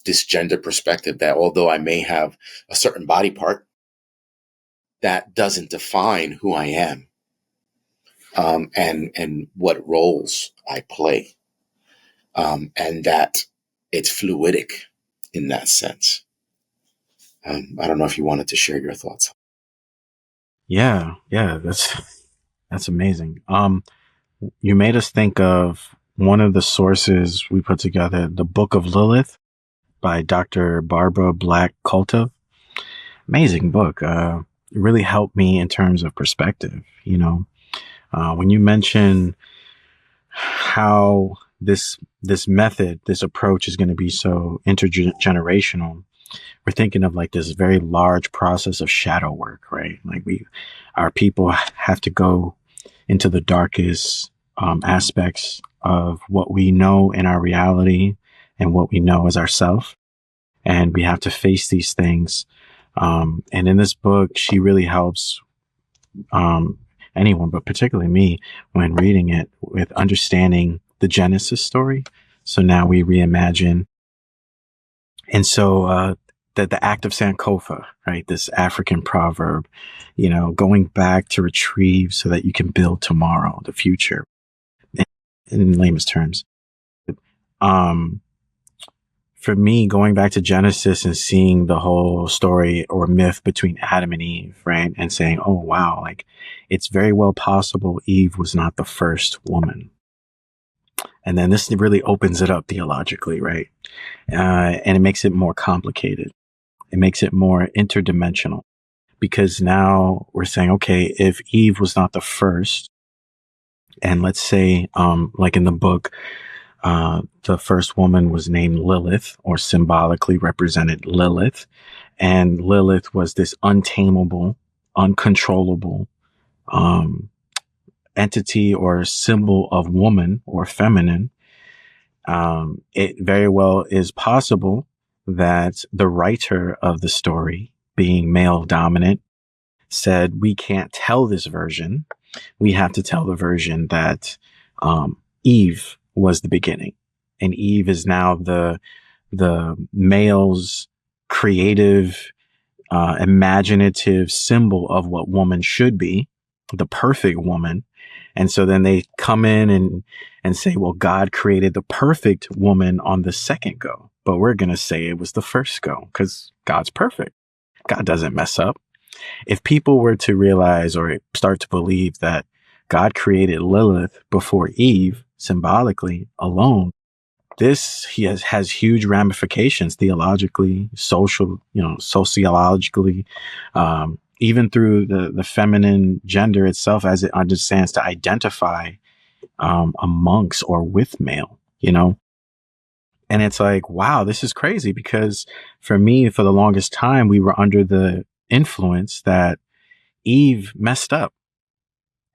S4: this gender perspective that although I may have a certain body part, that doesn't define who I am, and what roles I play, and that it's fluidic in that sense. I don't know if you wanted to share your thoughts.
S3: Yeah, that's amazing. You made us think of one of the sources we put together, the Book of Lilith by Dr. Barbara Black Culta. Amazing book. It really helped me in terms of perspective. When you mention how this approach is going to be so intergenerational, we're thinking of like this very large process of shadow work, right? Like our people have to go into the darkest aspects of what we know in our reality and what we know as ourself. And we have to face these things. And in this book, she really helps anyone, but particularly me, when reading it, with understanding the Genesis story. So now we reimagine. And so, the act of Sankofa, right? This African proverb, going back to retrieve so that you can build tomorrow, the future, in layman's terms. For me, going back to Genesis and seeing the whole story or myth between Adam and Eve, right? And saying, oh, wow, like it's very well possible Eve was not the first woman. And then this really opens it up theologically, right? And it makes it more complicated. It makes it more interdimensional, because now we're saying, okay, if Eve was not the first, and let's say, like in the book, the first woman was named Lilith, or symbolically represented Lilith. And Lilith was this untamable, uncontrollable, entity or symbol of woman or feminine. It very well is possible that the writer of the story, being male dominant, said, we can't tell this version. We have to tell the version that, Eve was the beginning, and Eve is now the male's creative, imaginative symbol of what woman should be, the perfect woman. And so then they come in and say, well, God created the perfect woman on the second go, but we're going to say it was the first go because God's perfect. God doesn't mess up. If people were to realize or start to believe that God created Lilith before Eve, symbolically alone, this has huge ramifications theologically, sociologically, even through the feminine gender itself as it understands to identify amongst or with male, And it's like, wow, this is crazy, because for me, for the longest time, we were under the influence that Eve messed up,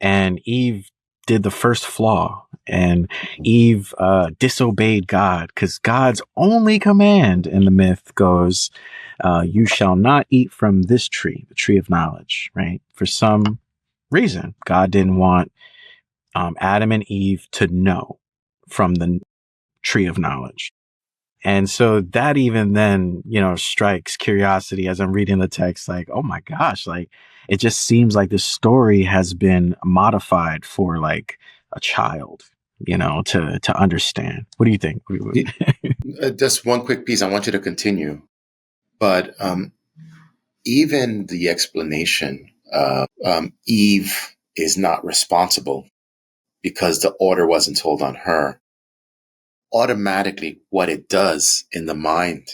S3: and Eve did the first flaw, and Eve disobeyed God, because God's only command in the myth goes, you shall not eat from this tree, the tree of knowledge, right? For some reason, God didn't want Adam and Eve to know from the tree of knowledge. And so that even then, strikes curiosity as I'm reading the text, like, oh my gosh, like it just seems like the story has been modified for like a child, to understand. What do you think?
S4: Just one quick piece. I want you to continue. But even the explanation of Eve is not responsible because the order wasn't told on her. Automatically, what it does in the mind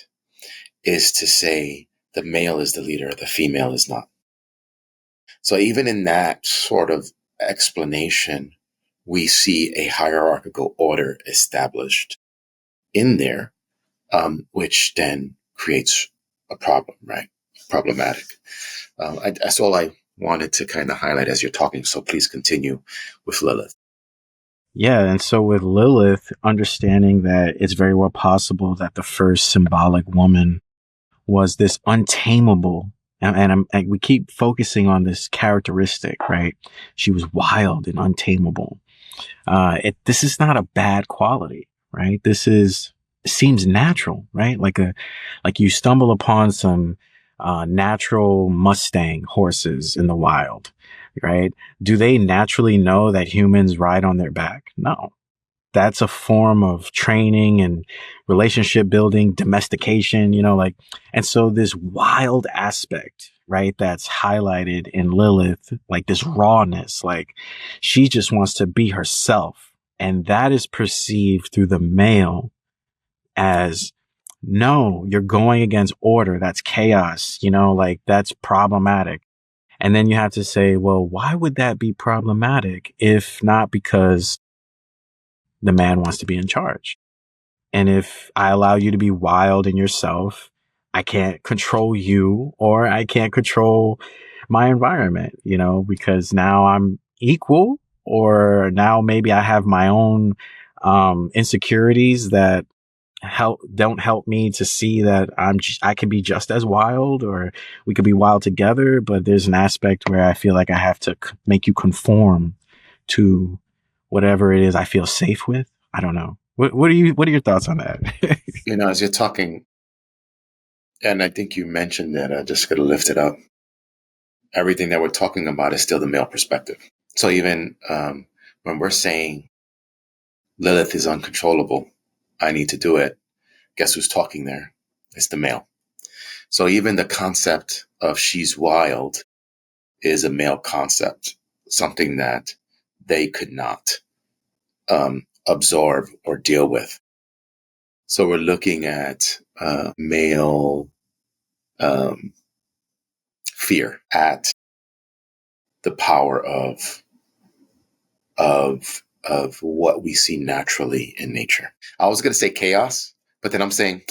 S4: is to say the male is the leader, the female is not. So even in that sort of explanation, we see a hierarchical order established in there, which then creates a problem, right? Problematic. That's all I wanted to kind of highlight as you're talking. So please continue with Lilith.
S3: Yeah. And so with Lilith, understanding that it's very well possible that the first symbolic woman was this untamable, and we keep focusing on this characteristic, right? She was wild and untamable. This is not a bad quality, right? It seems natural, right? Like you stumble upon some natural Mustang horses in the wild, right? Do they naturally know that humans ride on their back? No. That's a form of training and relationship building, domestication, and so this wild aspect, right, that's highlighted in Lilith, like this rawness, like she just wants to be herself. And that is perceived through the male as, no, you're going against order. That's chaos, like that's problematic. And then you have to say, well, why would that be problematic if not because the man wants to be in charge? And if I allow you to be wild in yourself, I can't control you, or I can't control my environment, because now I'm equal, or now maybe I have my own insecurities that don't help me to see that I can be just as wild, or we could be wild together. But there's an aspect where I feel like I have to make you conform to whatever it is I feel safe with. I don't know. What are your thoughts on that?
S4: As you're talking, and I think you mentioned that, I just got to lift it up. Everything that we're talking about is still the male perspective. So even when we're saying Lilith is uncontrollable, I need to do it, guess who's talking there? It's the male. So even the concept of she's wild is a male concept, something that they could not absorb or deal with. So we're looking at male fear at the power of what we see naturally in nature. I was going to say chaos, but then I'm saying,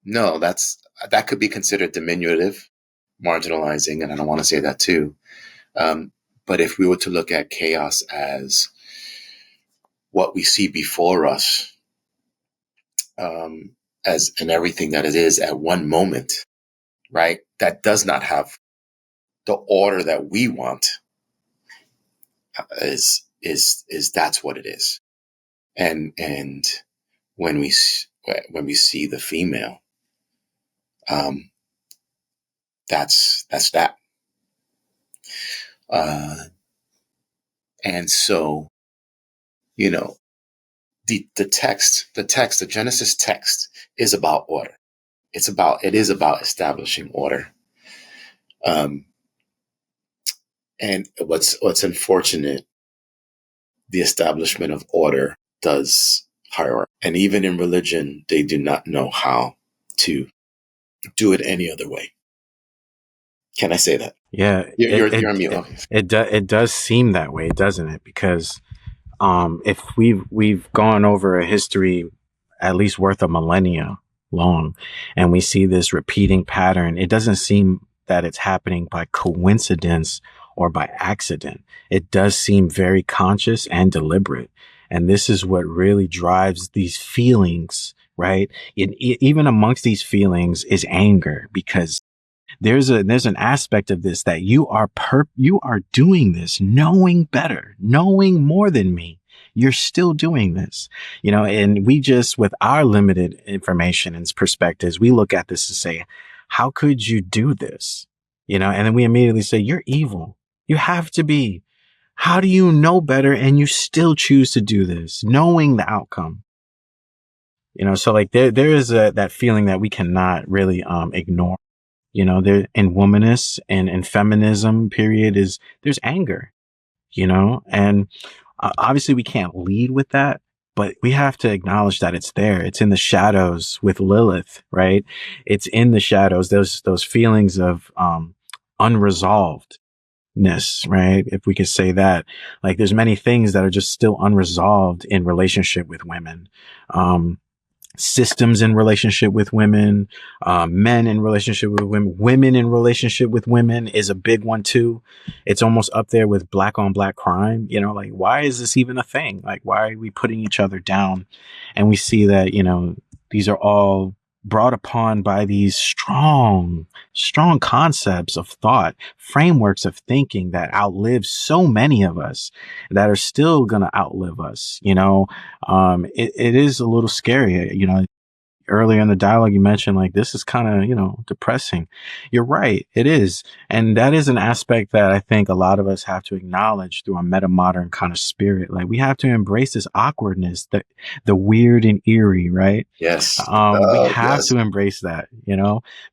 S4: no, that could be considered diminutive, marginalizing, and I don't want to say that too. But if we were to look at chaos as what we see before us, as in everything that it is at one moment, right? That does not have the order that we want, is that's what it is. And when we see the female, that's that. And so, the Genesis text is about order. It is about establishing order. And what's unfortunate, the establishment of order does hierarchy. And even in religion, they do not know how to do it any other way. Can I say that?
S3: Yeah,
S4: you're on mute.
S3: It does seem that way, doesn't it? Because if we've gone over a history at least worth a millennia long, and we see this repeating pattern, it doesn't seem that it's happening by coincidence or by accident. It does seem very conscious and deliberate. And this is what really drives these feelings, right? Even amongst these feelings is anger, because there's an aspect of this that you are doing this, knowing better, knowing more than me. You're still doing this, and we just, with our limited information and perspectives, we look at this and say, how could you do this? And then we immediately say, you're evil. You have to be. How do you know better and you still choose to do this, knowing the outcome? So like there is that feeling that we cannot really ignore. There in womanists and in feminism period there's anger, and obviously we can't lead with that, but we have to acknowledge that it's there. It's in the shadows with Lilith, right? It's in the shadows, those feelings of unresolvedness, right? If we could say that, like there's many things that are just still unresolved in relationship with women. Systems in relationship with women, men in relationship with women, women in relationship with women is a big one too. It's almost up there with black on black crime. Like, why is this even a thing? Like, why are we putting each other down? And we see that, these are all brought upon by these strong concepts of thought, frameworks of thinking that outlive so many of us, that are still going to outlive us. It is a little scary. Earlier in the dialogue, you mentioned like, this is kind of, depressing. You're right. It is. And that is an aspect that I think a lot of us have to acknowledge through a metamodern kind of spirit. Like, we have to embrace this awkwardness, the weird and eerie, right?
S4: Yes.
S3: We have to embrace that,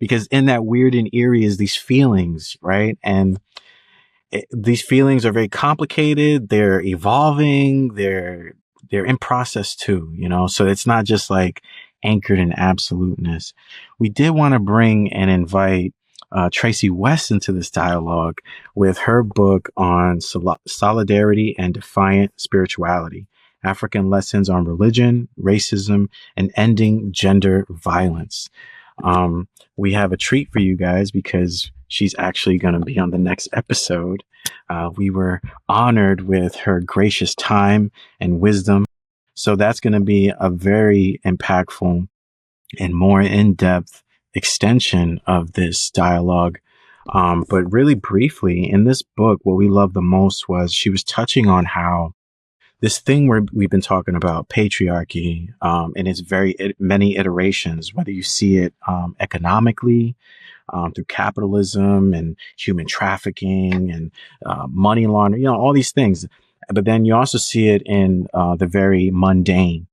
S3: because in that weird and eerie is these feelings, right? And these feelings are very complicated. They're evolving. They're in process too, so it's not just like anchored in absoluteness. We did want to bring and invite Tracy West into this dialogue with her book on solidarity and defiant spirituality, African lessons on religion, racism, and ending gender violence. We have a treat for you guys because she's actually going to be on the next episode. We were honored with her gracious time and wisdom. So that's going to be a very impactful and more in-depth extension of this dialogue. But really briefly, in this book, what we loved the most was she was touching on how this thing where we've been talking about patriarchy, in its many iterations, whether you see it economically, through capitalism and human trafficking and money laundering, all these things. But then you also see it in the very mundane.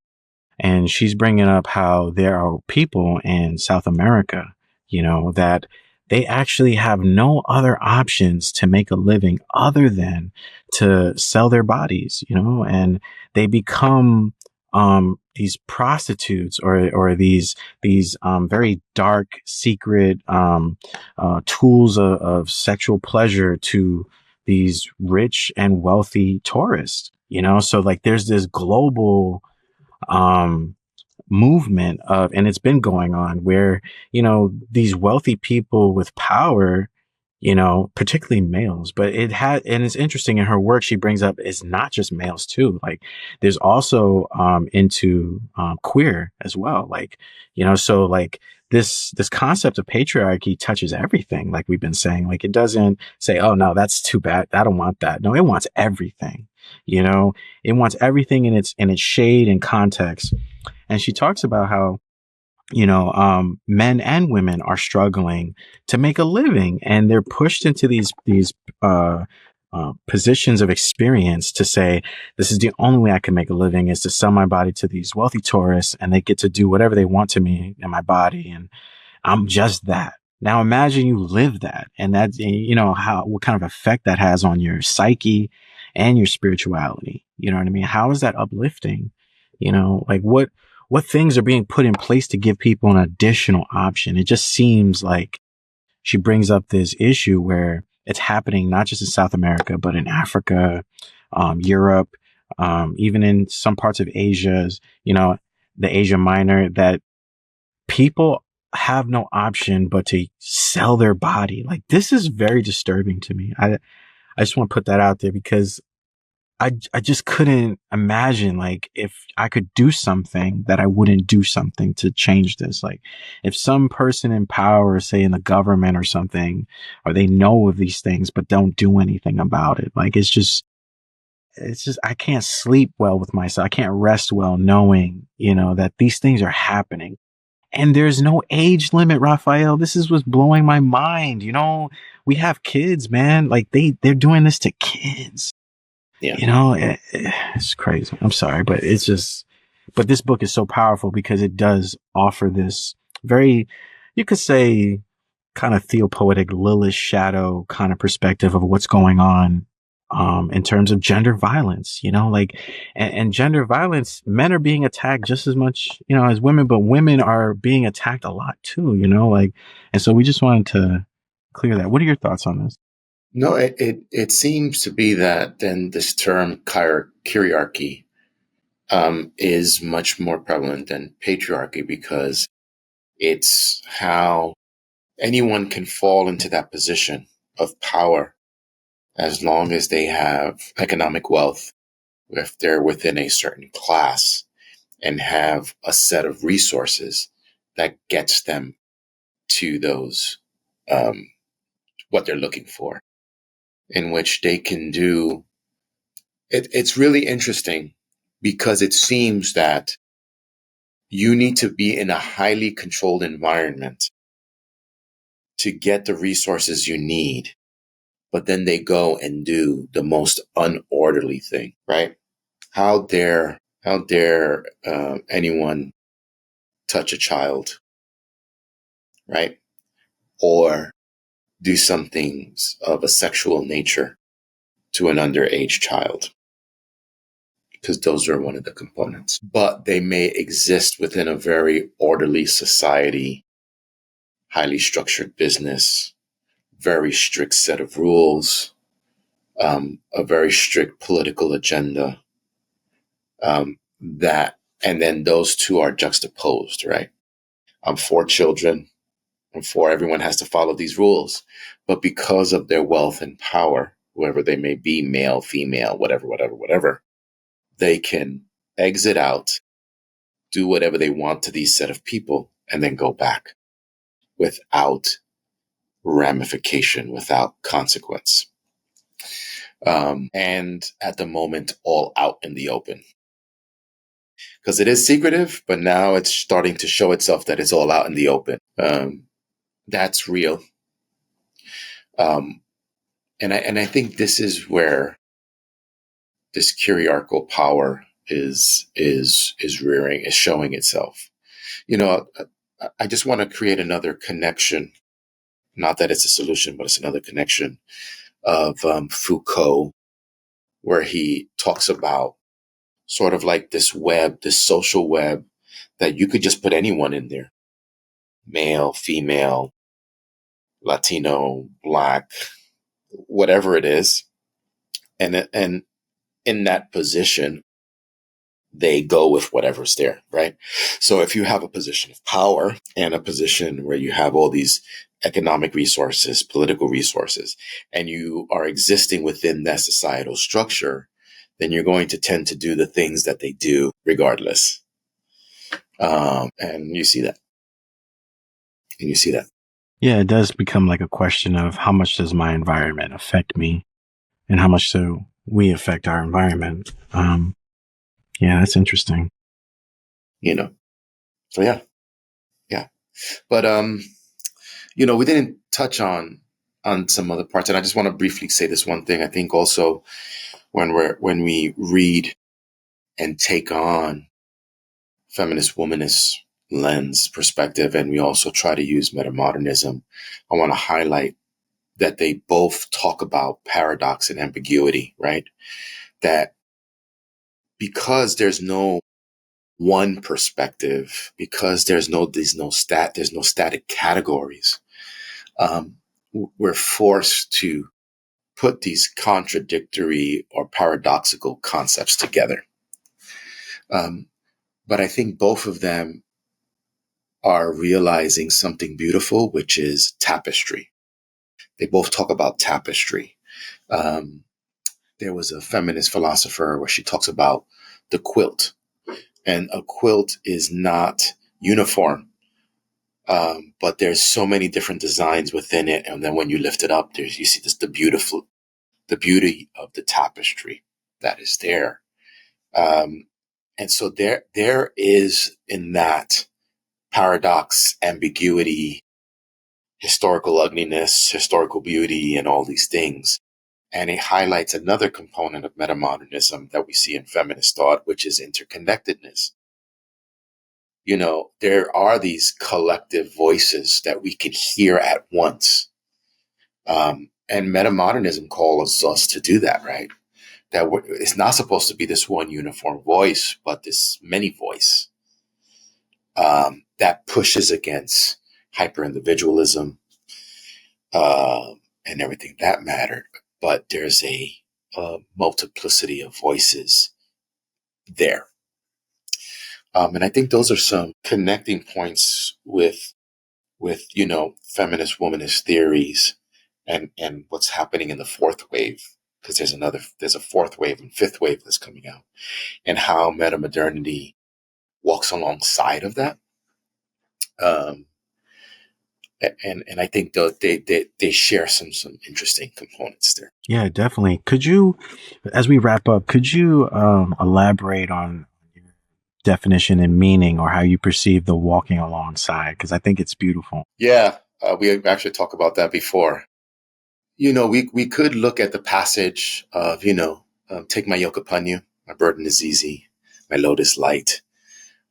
S3: And she's bringing up how there are people in South America, that they actually have no other options to make a living other than to sell their bodies, and they become these prostitutes or these very dark, secret tools of sexual pleasure to these rich and wealthy tourists. So like there's this global um, movement of, and it's been going on where, these wealthy people with power, particularly males, but and it's interesting in her work, she brings up it's not just males too. Like there's also, into, queer as well. Like, so like this concept of patriarchy touches everything. Like we've been saying, like it doesn't say, oh no, that's too bad, I don't want that. No, it wants everything. It wants everything in its shade and context. And she talks about how, men and women are struggling to make a living, and they're pushed into these positions of experience to say, this is the only way I can make a living is to sell my body to these wealthy tourists, and they get to do whatever they want to me and my body. And I'm just that. Now imagine you live that, and that's, what kind of effect that has on your psyche and your spirituality. You know what I mean? How is that uplifting? Like what things are being put in place to give people an additional option? It just seems like she brings up this issue where it's happening not just in South America, but in Africa, Europe, even in some parts of Asia, the Asia Minor, that people have no option but to sell their body. Like this is very disturbing to me. I just want to put that out there because I just couldn't imagine, like, if I could do something that I wouldn't do something to change this. Like if some person in power, say in the government or something, or they know of these things, but don't do anything about it. Like, it's just, I can't sleep well with myself. I can't rest well knowing, that these things are happening. And there's no age limit, Raphael. This is what's blowing my mind. We have kids, man. Like they're doing this to kids.
S4: Yeah.
S3: It's crazy. I'm sorry, but but this book is so powerful because it does offer this very, you could say, kind of theopoetic Lilith shadow kind of perspective of what's going on, in terms of gender violence, and gender violence, men are being attacked just as much, as women, but women are being attacked a lot too, and so we just wanted to clear that. What are your thoughts on this?
S4: No, it seems to be that then this term Kyriarchy is much more prevalent than patriarchy because it's how anyone can fall into that position of power as long as they have economic wealth, if they're within a certain class and have a set of resources that gets them to those, what they're looking for, in which they can do it. It's really interesting because it seems that you need to be in a highly controlled environment to get the resources you need, but then they go and do the most unorderly thing, right? How dare anyone touch a child, right? Or do some things of a sexual nature to an underage child, because those are one of the components. But they may exist within a very orderly society, highly structured business, very strict set of rules, a very strict political agenda, and then those two are juxtaposed, right? I'm for children, I'm for everyone has to follow these rules, but because of their wealth and power, whoever they may be, male, female, whatever, they can exit out do whatever they want to these set of people and then go back without ramification, without consequence. And at the moment, all out in the open. Because it is secretive, but now it's starting to show itself that it's all out in the open. That's real. And I think this is where this kyriarchal power is showing itself. I just want to create another connection. Not that it's a solution, but it's another connection of Foucault, where he talks about sort of like this web, this social web, that you could just put anyone in there. Male, female, Latino, Black, whatever it is. And in that position, they go with whatever's there, right? So if you have a position of power and a position where you have all these economic resources, political resources, and you are existing within that societal structure, then you're going to tend to do the things that they do regardless. And you see that.
S3: Yeah, it does become like a question of how much does my environment affect me and how much do we affect our environment. Yeah, that's interesting.
S4: So yeah. But, we didn't touch on some other parts. And I just want to briefly say this one thing. I think also when we read and take on feminist, womanist lens perspective, and we also try to use metamodernism, I want to highlight that they both talk about paradox and ambiguity, right? That because there's no one perspective, because there's no static categories, we're forced to put these contradictory or paradoxical concepts together. But I think both of them are realizing something beautiful, which is tapestry. They both talk about tapestry. There was a feminist philosopher where she talks about the quilt, and a quilt is not uniform, but there's so many different designs within it. And then when you lift it up, you see the beauty of the tapestry that is there. And so there is in that paradox, ambiguity, historical ugliness, historical beauty, and all these things. And it highlights another component of metamodernism that we see in feminist thought, which is interconnectedness. There are these collective voices that we can hear at once. And metamodernism calls us to do that, right? That it's not supposed to be this one uniform voice, but this many voice that pushes against hyper-individualism and everything that mattered. But there's a multiplicity of voices there. And I think those are some connecting points with feminist, womanist theories and what's happening in the fourth wave, because there's a fourth wave and fifth wave that's coming out, and how metamodernity walks alongside of that. And I think they share some interesting components there.
S3: Yeah, definitely. Could you, as we wrap up, could you elaborate on your definition and meaning, or how you perceive the walking alongside? Because I think it's beautiful.
S4: Yeah, we actually talked about that before. We could look at the passage of, take my yoke upon you, my burden is easy, my load is light.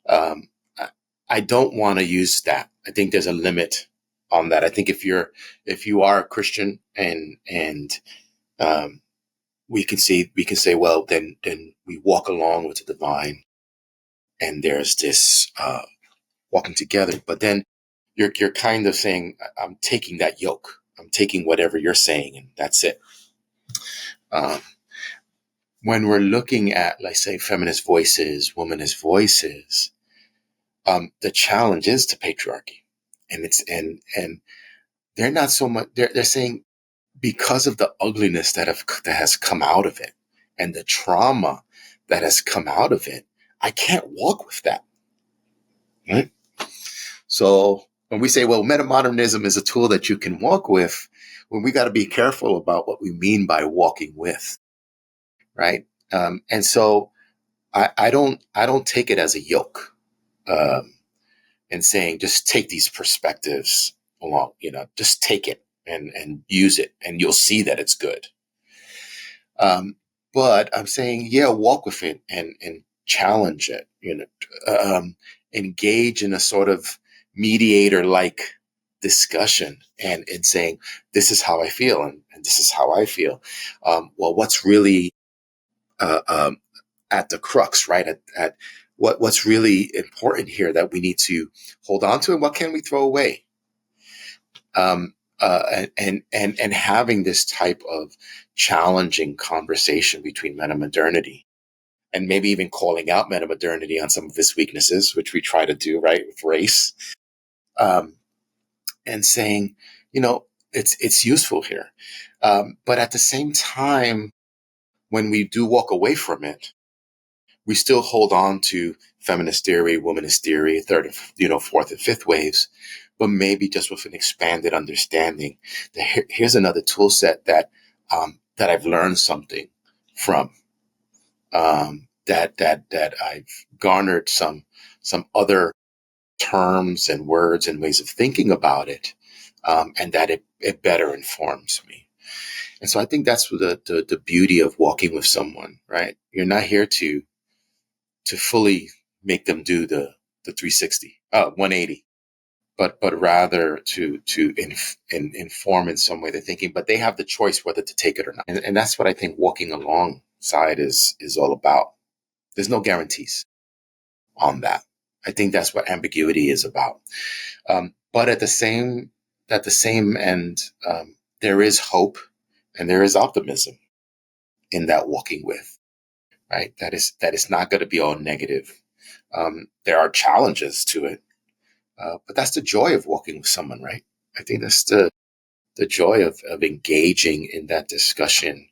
S4: I don't want to use that. I think there's a limit on that. I think if you are a Christian and we can say, well, then we walk along with the divine, and there's this walking together. But then you're kind of saying, I'm taking that yoke. I'm taking whatever you're saying, and that's it. When we're looking at, like, say, feminist voices, womanist voices, the challenge is to patriarchy, and they're not so much. They're saying, because of the ugliness that has come out of it and the trauma that has come out of it, I can't walk with that. right? So when we say, well, metamodernism is a tool that you can walk with, well, we got to be careful about what we mean by walking with, right? And so I don't take it as a yoke, and saying just take these perspectives along, just take it and use it, and you'll see that it's good. But I'm saying, yeah, walk with it and challenge it, engage in a sort of mediator-like discussion and saying, this is how I feel and this is how I feel. Well, what's really at the crux, right? At what's really important here that we need to hold on to, and what can we throw away? And having this type of challenging conversation between metamodernity and maybe even calling out metamodernity on some of its weaknesses, which we try to do, right, with race, and saying, it's useful here. But at the same time, when we do walk away from it, we still hold on to feminist theory, womanist theory, third, fourth and fifth waves, but maybe just with an expanded understanding that here's another tool set that I've learned something from, that I've garnered some other terms and words and ways of thinking about it, and that it better informs me. And so I think that's the beauty of walking with someone, right? You're not here to fully make them do the 360, 180, but rather to inform in some way their thinking, but they have the choice whether to take it or not. And that's what I think walking alongside is all about. There's no guarantees on that. I think that's what ambiguity is about. But at the same end, there is hope and there is optimism in that walking with, right? That is not going to be all negative. There are challenges to it, but that's the joy of walking with someone, right? I think that's the joy of engaging in that discussion,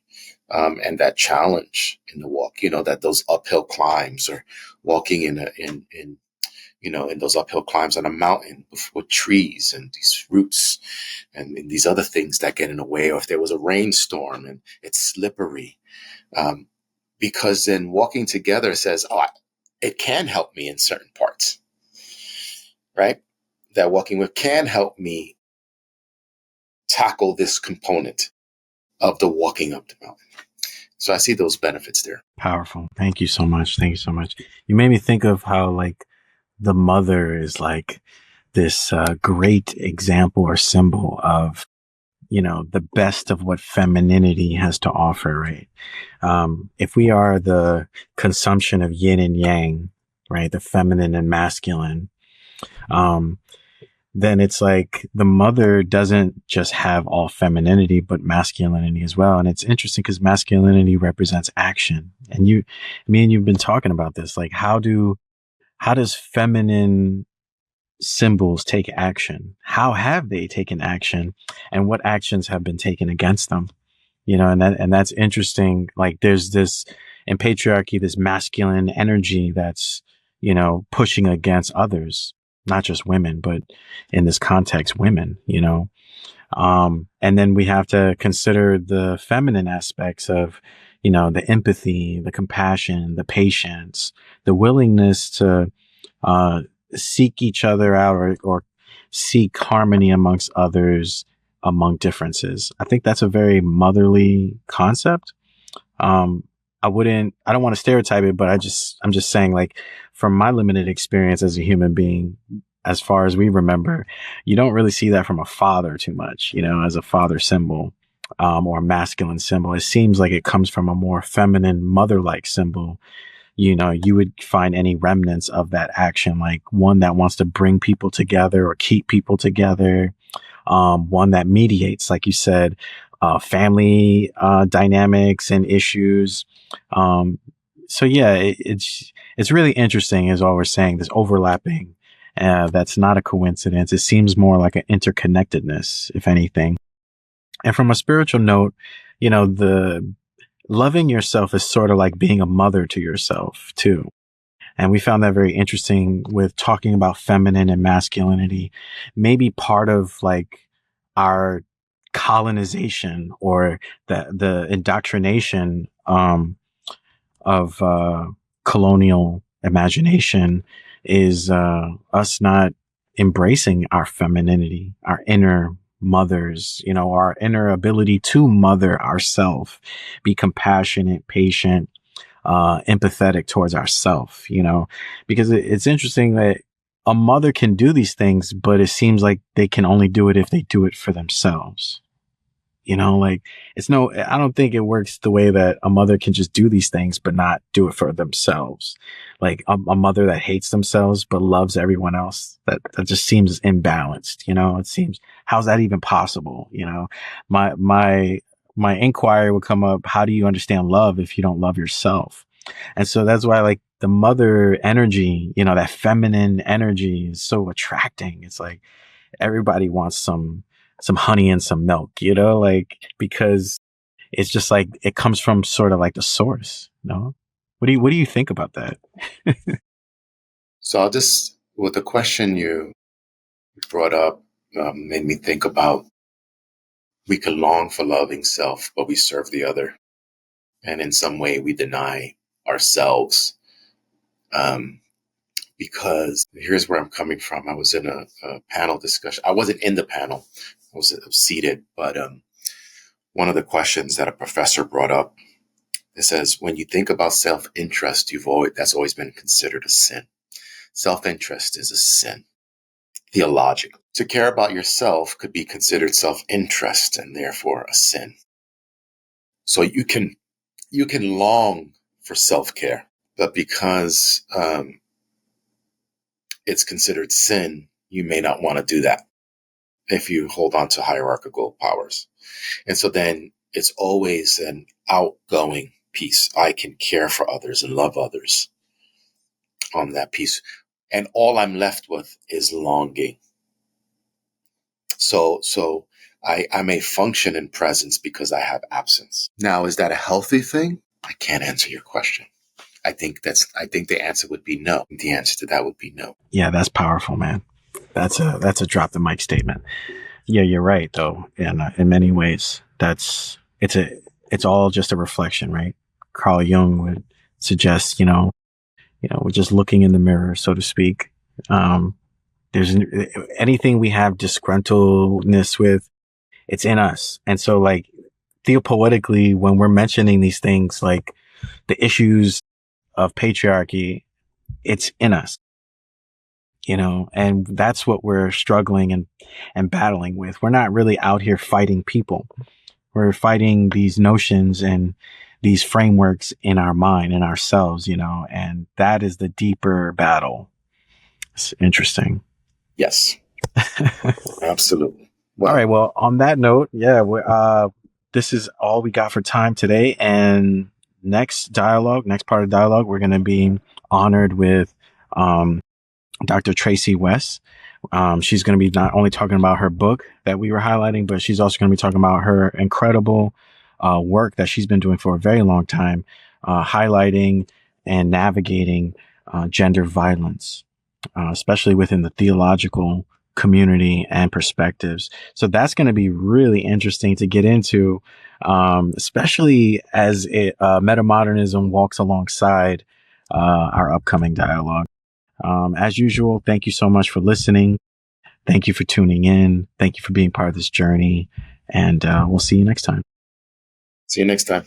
S4: and that challenge in the walk. That those uphill climbs, or walking in those uphill climbs on a mountain with trees and these roots and these other things that get in the way, or if there was a rainstorm and it's slippery, because then walking together says, it can help me in certain parts, right? That walking with can help me tackle this component of the walking up the mountain. So I see those benefits there.
S3: Powerful. Thank you so much. Thank you so much. You made me think of how like the mother is like this great example or symbol of, the best of what femininity has to offer, right? If we are the consumption of yin and yang, right, the feminine and masculine, then it's like the mother doesn't just have all femininity, but masculinity as well. And it's interesting because masculinity represents action. And me and you've been talking about this, like how does feminine symbols take action? How have they taken action, and what actions have been taken against them? And that's interesting. Like there's this in patriarchy, this masculine energy that's, pushing against others, not just women, but in this context, women, and then we have to consider the feminine aspects of, the empathy, the compassion, the patience, the willingness to, seek each other out or seek harmony amongst others, among differences. I think that's a very motherly concept. I don't want to stereotype it, but I'm just saying, like, from my limited experience as a human being, as far as we remember, you don't really see that from a father too much, as a father symbol, or a masculine symbol. It seems like it comes from a more feminine, mother-like symbol. You would find any remnants of that action, like one that wants to bring people together or keep people together. One that mediates, like you said, family, dynamics and issues. So yeah, it's really interesting, is all we're saying, this overlapping, that's not a coincidence. It seems more like an interconnectedness, if anything. And from a spiritual note, the loving yourself is sort of like being a mother to yourself too. And we found that very interesting with talking about feminine and masculinity. Maybe part of like our colonization or the indoctrination of colonial imagination is us not embracing our femininity, our inner mothers, our inner ability to mother ourselves, be compassionate, patient, empathetic towards ourselves, because it's interesting that a mother can do these things, but it seems like they can only do it if they do it for themselves. Like I don't think it works the way that a mother can just do these things, but not do it for themselves. Like a mother that hates themselves, but loves everyone else. That just seems imbalanced. It seems, how's that even possible? My inquiry would come up. How do you understand love if you don't love yourself? And so that's why like the mother energy, that feminine energy is so attracting. It's like everybody wants some honey and some milk, like, because it's just like, it comes from sort of like the source. No? What do you think about that?
S4: So I'll just, with the question you brought up, made me think about, we can long for loving self, but we serve the other. And in some way we deny ourselves. Because here's where I'm coming from. I was in a panel discussion. I wasn't in the panel. I was seated, but one of the questions that a professor brought up, it says, when you think about self-interest, that's always been considered a sin. Self-interest is a sin, theologically. To care about yourself could be considered self-interest and therefore a sin. So you can long for self-care, but because it's considered sin, you may not want to do that if you hold on to hierarchical powers. And so then it's always an outgoing piece. I can care for others and love others on that piece. And all I'm left with is longing. So I may function in presence because I have absence. Now, is that a healthy thing? I can't answer your question. I think the answer would be no. The answer to that would be no.
S3: Yeah, that's powerful, man. That's a drop the mic statement. Yeah, you're right though. And in many ways, it's all just a reflection, right? Carl Jung would suggest, we're just looking in the mirror, so to speak. There's anything we have disgruntledness with, it's in us. And so like theopoetically, when we're mentioning these things, like the issues of patriarchy, it's in us, and that's what we're struggling and battling with. We're not really out here fighting people. We're fighting these notions and these frameworks in our mind and ourselves, and that is the deeper battle. It's interesting.
S4: Yes, absolutely. Wow.
S3: All right. Well, on that note, this is all we got for time today. And next part of dialogue, we're going to be honored with Dr. Tracy West. She's going to be not only talking about her book that we were highlighting, but she's also going to be talking about her incredible work that she's been doing for a very long time, highlighting and navigating gender violence, especially within the theological community and perspectives. So that's going to be really interesting to get into, especially as metamodernism walks alongside our upcoming dialogue. As usual, thank you so much for listening. Thank you for tuning in. Thank you for being part of this journey. And we'll see you next time.
S4: See you next time.